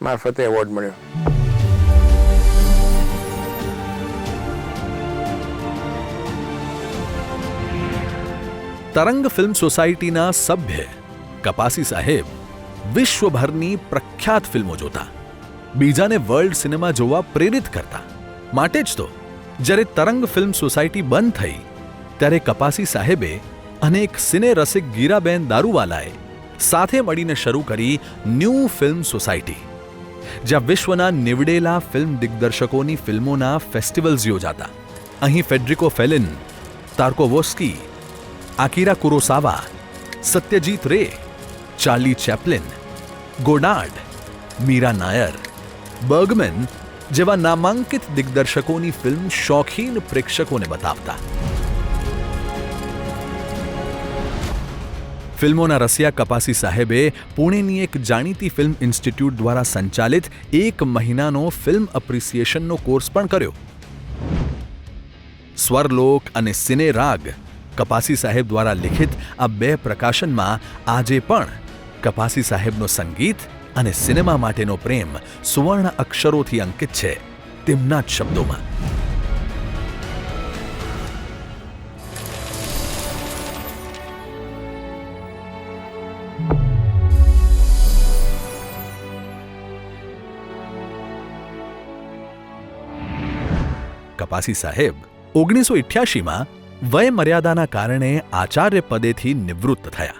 મારફતે એવોર્ડ મળ્યો. તરંગ ફિલ્મ સોસાયટીના સભ્ય કપાસી સાહેબ વિશ્વભરની પ્રખ્યાત ફિલ્મો જોતા, બીજાને વર્લ્ડ સિનેમા જોવા પ્રેરિત કરતા. માટે જ તો જ્યારે તરંગ ફિલ્મ સોસાયટી બંધ થઈ ત્યારે કપાસી સાહેબે અને એક સિને રસિક ગીરાબેન દારૂવાલાએ સાથે મળીને શરૂ કરી ન્યૂ ફિલ્મ સોસાયટી, જ્યાં વિશ્વના નીવડેલા ફિલ્મ દિગ્દર્શકોની ફિલ્મોના ફેસ્ટિવલ્સ યોજાતા. અહીં ફેડરિકો ફેલિન, તાર્કોવોસ્કી, આકીરા Kurosawa, Satyajit Ray, Charlie Chaplin, Godard, Mira Nair, Bergman જેવા નામાંકિત દિગ્દર્શકોની ફિલ્મ શોખીન પ્રેક્ષકોને બતાવતા. ફિલ્મોના રસિયા કપાસી સાહેબે પુણેની એક જાણીતી ફિલ્મ ઇન્સ્ટિટ્યૂટ દ્વારા સંચાલિત 1 મહિનાનો ફિલ્મ એપ્રિસિએશનનો કોર્સ પણ કર્યો. સ્વરલોક અને સિને રાગ કપાસી સાહેબ દ્વારા લિખિત આ 2 પ્રકાશનમાં આજે પણ કપાસી સાહેબનો સંગીત અને સિનેમા માટેનો પ્રેમ સુવર્ણ અક્ષરોથી અંકિત છે, તેમના જ શબ્દોમાં. કપાસી સાહેબ 1988માં વય મર્યાદાના કારણે આચાર્ય પદેથી નિવૃત્ત થયા.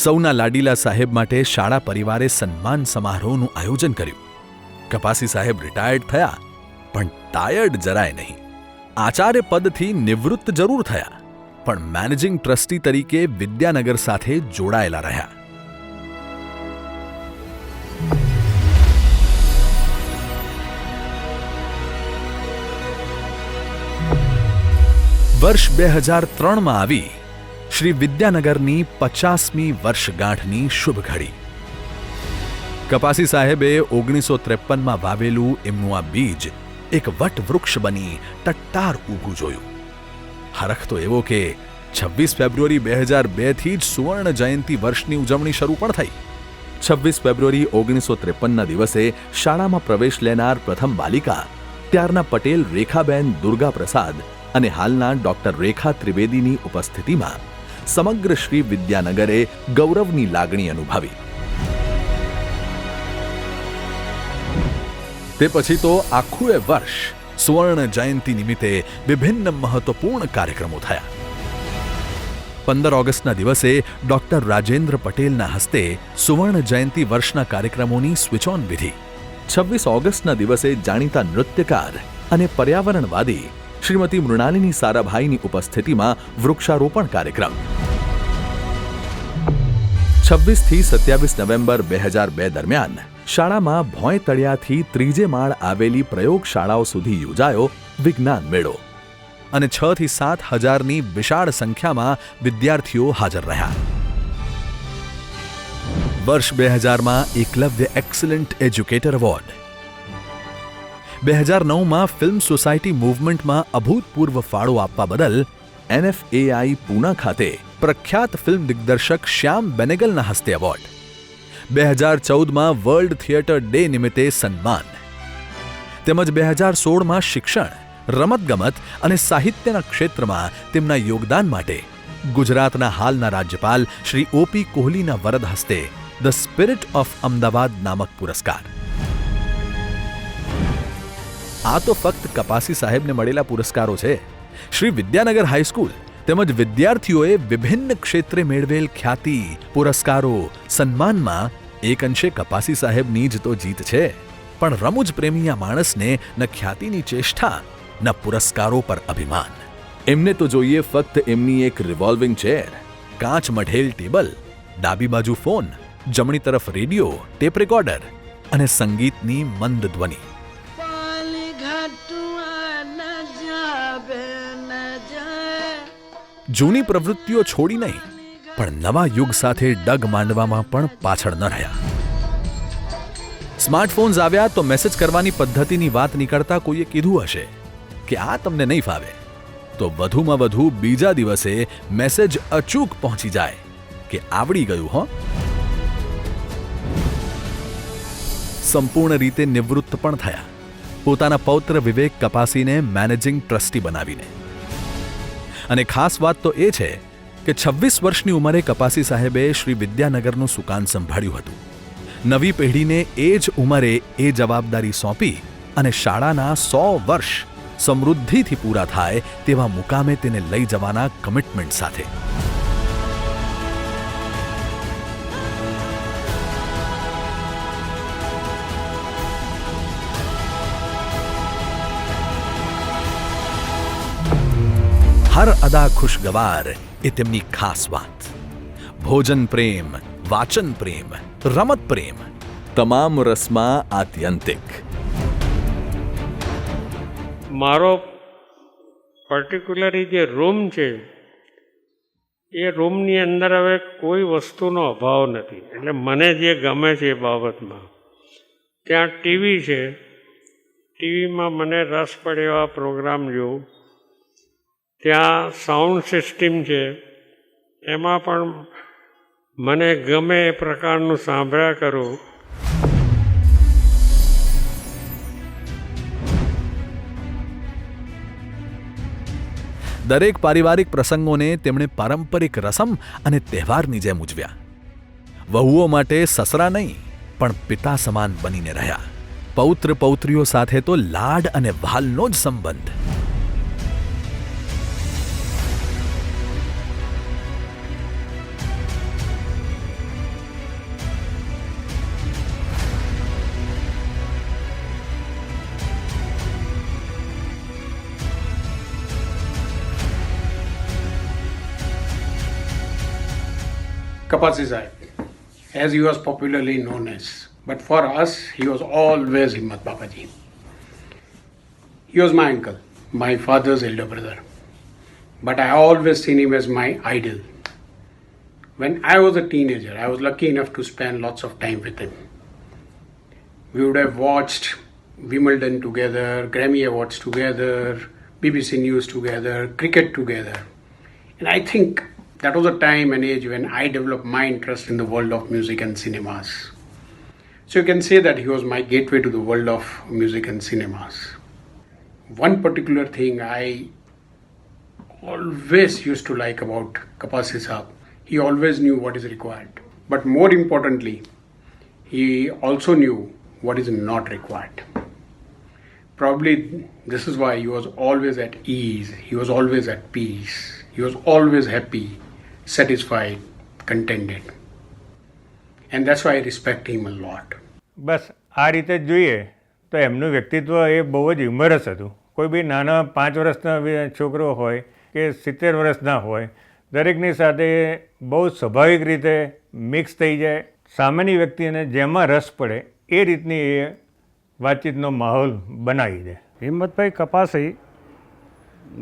સૌના લાડીલા સાહેબ માટે શાળા પરિવારે સન્માન સમારોહનું આયોજન કર્યું. કપાસી સાહેબ રિટાયર્ડ થયા, પણ ટાયર્ડ જરાય નહીં. આચાર્ય પદથી નિવૃત્ત જરૂર થયા, પણ મેનેજિંગ ટ્રસ્ટી તરીકે વિદ્યાનગર સાથે જોડાયેલા રહ્યા. વર્ષ 2003માં આવી શ્રી વિદ્યાનગરની 50મી વર્ષગાંઠની શુભ ઘડી. કપાસી સાહેબે 1953માં વાવેલું એમનું આ બીજ એક વટવૃક્ષ બની ટટ્ટાર ઊભું જોયું. હરખ તો એવો કે 26 ફેબ્રુઆરી 2002થી જ સુવર્ણ જયંતિ વર્ષની ઉજવણી શરૂ પણ થઈ. 26 ફેબ્રુઆરી 1953ના દિવસે શાળામાં પ્રવેશ લેનાર પ્રથમ બાલિકા ત્યારના પટેલ રેખાબેન દુર્ગા પ્રસાદ અને હાલના ડોક્ટર રેખા ત્રિવેદીની ઉપસ્થિતિમાં સમગ્ર શ્રી વિદ્યાનગરે ગૌરવની લાગણી અનુભવી. તે પછી તો આખું એ વર્ષ સુવર્ણ જયંતિ નિમિત્તે વિભિન્ન મહત્વપૂર્ણ કાર્યક્રમો થયા. 15 ઓગસ્ટના દિવસે ડોક્ટર રાજેન્દ્ર પટેલના હસ્તે સુવર્ણ જયંતિ વર્ષના કાર્યક્રમોની સ્વિચ ઓન વિધિ. 26 ઓગસ્ટના દિવસે જાણીતા નૃત્યકાર અને પર્યાવરણવાદી શ્રીમતી મૃણાલિની સારાભાઈની ઉપસ્થિતિમાં વૃક્ષારોપણ કાર્યક્રમ. 26 થી 27 નવેમ્બર 2002 દરમિયાન શાળામાં ભોંય તળિયાથી ત્રીજે માળ આવેલી પ્રયોગશાળાઓ સુધી યોજાયો વિજ્ઞાન મેળો અને 6 થી 7 હજારની વિશાળ સંખ્યામાં વિદ્યાર્થીઓ હાજર રહ્યા. વર્ષ 2000માં એકલવ્ય એક્સલન્ટ એજ્યુકેટર એવોર્ડ. 2009માં ફિલ્મ સોસાયટી મૂવમેન્ટમાં અભૂતપૂર્વ ફાળો આપવા બદલ NFAI પૂના ખાતે પ્રખ્યાત ફિલ્મ દિગ્દર્શક શ્યામ બેનેગલના હસ્તે એવોર્ડ. 2014માં વર્લ્ડ થિયેટર ડે નિમિત્તે સન્માન તેમજ 2016માં શિક્ષણ, રમતગમત અને સાહિત્યના ક્ષેત્રમાં તેમના યોગદાન માટે ગુજરાતના હાલના રાજ્યપાલ શ્રી OP કોહલીના વરદ હસ્તે ધ સ્પિરિટ ઓફ અમદાવાદ નામક પુરસ્કાર. આ તો ફક્ત કપાસી સાહેબને મળેલા પુરસ્કારો છે. શ્રી વિદ્યાનગર હાઈસ્કૂલ તેમજ વિદ્યાર્થીઓએ વિભિન્ન ક્ષેત્રે મેળવેલ ખ્યાતિ, પુરસ્કારો, સન્માનમાં એક અંશે કપાસી સાહેબની જ તો જીત છે. પણ રમૂજ પ્રેમી આ માણસને ન ખ્યાતિની ચેષ્ટા ન પુરસ્કારો પર અભિમાન. એમને તો જોઈએ ફક્ત એમની એક રિવોલ્વિંગ ચેર, કાચ મઢેલ ટેબલ, ડાબી બાજુ ફોન, જમણી તરફ રેડિયો, ટેપ રેકોર્ડર અને સંગીતની મંદ ધ્વનિ. જૂની પ્રવૃત્તિઓ છોડી નહીં, પણ નવા યુગ સાથે ડગ માંડવામાં પણ પાછળ ન રહ્યા. સ્માર્ટફોન્સ આવ્યા તો મેસેજ કરવાની પદ્ધતિની વાત નીકળતા કોઈએ કીધું હશે કે આ તમને નહીં ફાવે, તો વધુમાં વધુ બીજા દિવસે મેસેજ અચૂક પહોંચી જાય કે આવડી ગયું હો. સંપૂર્ણ રીતે નિવૃત્ત પણ થયા, પોતાના પૌત્ર વિવેક કપાસીને મેનેજિંગ ટ્રસ્ટી બનાવીને. અને ખાસ વાત તો એ છે કે 26 વર્ષની ઉંમરે કપાસી સાહેબે શ્રી વિદ્યાનગરનું સુકાન સંભાળ્યું હતું. નવી પેઢીને એ જ ઉંમરે એ જવાબદારી સોંપી અને શાળાના 100 વર્ષ સમૃદ્ધિથી પૂરા થાય તેવા મુકામે તેને લઈ જવાના કમિટમેન્ટ સાથે. હર અદા ખુશગવાર એ તેમની ખાસ વાત. ભોજન પ્રેમ, વાચન પ્રેમ, રમત પ્રેમ, તમામ રસમાં આત્યંતિક. મારો પર્ટિક્યુલરી જે રૂમ છે એ રૂમની અંદર હવે કોઈ વસ્તુનો અભાવ નથી. એટલે મને જે ગમે છે એ બાબતમાં ત્યાં ટીવી છે, ટીવીમાં મને રસ પડે એવા પ્રોગ્રામ જોઉં. ત્યાં સાઉન્ડ સિસ્ટમ છે, એમાં પણ મને ગમે એ પ્રકારનું સાંભળ્યા કરું. દરેક પારિવારિક પ્રસંગોને તેમણે પારંપરિક રસમ અને તહેવારની જેમ ઉજવ્યા. વહુઓ માટે સસરા નહીં પણ પિતા સમાન બનીને રહ્યા. પૌત્ર પૌત્રીઓ સાથે તો લાડ અને વહાલનો જ સંબંધ. Kapasi Sahib, as he was popularly known as. But for us, he was always Himmat Babaji. He was my uncle, my father's elder brother. but I always seen him as my idol. When I was a teenager, I was lucky enough to spend lots of time with him. We would have watched Wimbledon together, Grammy Awards together, BBC News together, cricket together. And I think that was a time and age when I developed my interest in the world of music and cinemas. So you can say that he was my gateway to the world of music and cinemas. One particular thing I always used to like about Kapasi Saab, he always knew what is required. But more importantly, he also knew what is not required. Probably this is why he was always at ease, he was always at peace, he was always happy, satisfied, contented. And that's why I respect him a lot. બસ આ રીતે જ જોઈએ તો એમનું વ્યક્તિત્વ એ બહુ જ હ્યુમરસ હતું. કોઈ બી નાના 5 વર્ષના છોકરો હોય કે 70 વર્ષના હોય, દરેકની સાથે બહુ સ્વાભાવિક રીતે મિક્સ થઈ જાય. સામેની વ્યક્તિને જેમાં રસ પડે એ રીતની એ વાતચીતનો માહોલ બનાવી દે. હિંમતભાઈ કપાસી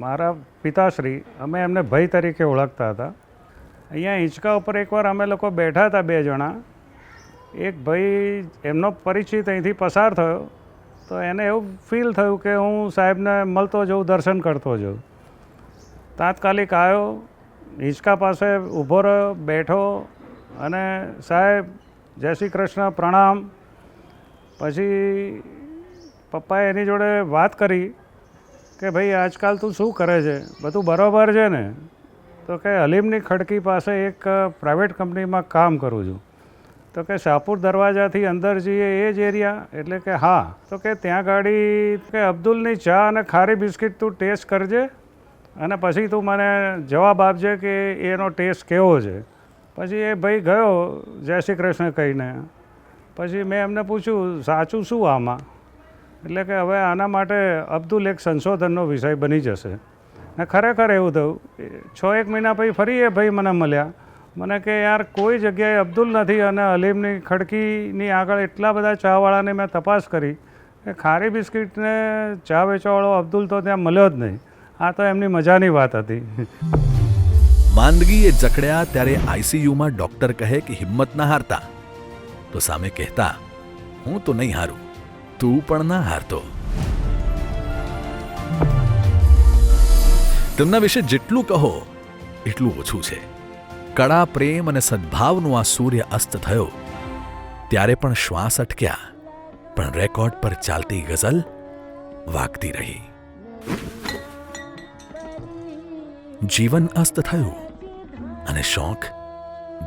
મારા પિતાશ્રી, અમે એમને ભાઈ તરીકે ઓળખતા હતા. અહીંયા હિંચકા ઉપર એકવાર અમે લોકો બેઠા હતા 2 જણા. એક ભાઈ એમનો પરિચિત અહીંથી પસાર થયો તો એને એવું ફીલ થયું કે હું સાહેબને મળતો જઉં, દર્શન કરતો જઉં. તાત્કાલિક આવ્યો, હિંચકા પાસે ઊભો રહ્યો, બેઠો અને સાહેબ જય શ્રી કૃષ્ણ, પ્રણામ. પછી પપ્પાએ એની જોડે વાત કરી કે ભાઈ આજકાલ તું શું કરે છે, બધું બરાબર છે ને? તો કે હલીમની ખડકી પાસે એક પ્રાઇવેટ કંપનીમાં કામ કરું છું. તો કે શાહપુર દરવાજાથી અંદર જઈએ એ જ એરિયા? એટલે કે હા. તો કે ત્યાં ગાડી કે અબ્દુલની ચા અને ખારી બિસ્કિટ તું ટેસ્ટ કરજે અને પછી તું મને જવાબ આપજે કે એનો ટેસ્ટ કેવો છે. પછી એ ભાઈ ગયો જય શ્રી કૃષ્ણ કહીને. પછી મેં એમને પૂછ્યું સાચું શું આમાં? એટલે કે હવે આના માટે અબ્દુલ એક સંશોધનનો વિષય બની જશે. ને ખરેખર એવું થયું. 6-1 મહિના પછી ફરી એ ભાઈ મને મળ્યા. મને કે યાર કોઈ જગ્યાએ અબ્દુલ નથી અને હલીમની ખડકીની આગળ એટલા બધા ચાવાળાની મેં તપાસ કરી કે ખારી બિસ્કિટને ચા વેચવાવાળો અબ્દુલ તો ત્યાં મળ્યો જ નહીં. આ તો એમની મજાની વાત હતી. માંદગીએ જકડ્યા ત્યારે આઈસીયુમાં ડોક્ટર કહે કે હિંમત ના હારતા, તો સામે કહેતા હું તો નહીં હારું, તું પણ ના હારતો. તેમના વિશે જેટલું કહો એટલું ઓછું છે. કળા, પ્રેમ અને સદ્ભાવનો આ સૂર્ય અસ્ત થયો ત્યારે પણ શ્વાસ અટક્યા, પણ રેકોર્ડ પર ચાલતી ગઝલ વાગતી રહી. જીવન અસ્ત થયું અને શોખ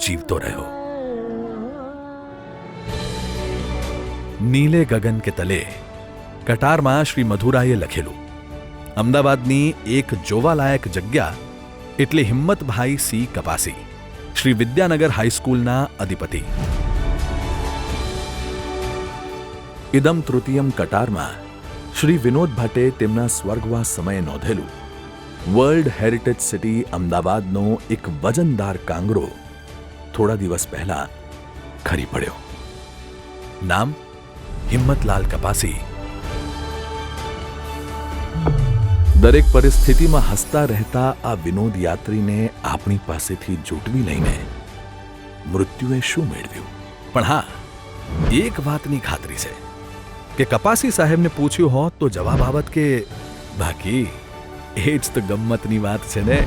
જીવતો રહ્યો. નીલે ગગન કે તલે કટારમાં શ્રી મધુરાએ લખેલું. અમદાવાદની એક જોવાલાયક જગ્યા એટલે હિંમતભાઈ સી કપાસી, શ્રી વિદ્યાનગર હાઈસ્કૂલના અધિપતિ. ઇદમ તૃતીયમ કટારમાં શ્રી વિનોદ ભટ્ટે તેમના સ્વર્ગવાસ સમયે નોંધેલું વર્લ્ડ હેરિટેજ સિટી અમદાવાદનો એક વજનદાર કાંગરો થોડા દિવસ પહેલા ખરી પડ્યો. નામ હિંમતલાલ કપાસી. દરેક પરિસ્થિતિમાં હસતા રહેતા આ વિનોદ યાત્રીને આપણી પાસેથી જૂટવી લઈને મૃત્યુએ શું મેળવ્યું? પણ હા, એક વાતની ખાતરી છે કે કપાસી સાહેબને પૂછ્યું હોત તો જવાબ આવત કે બાકી એ જ તો ગમ્મતની વાત છે ને.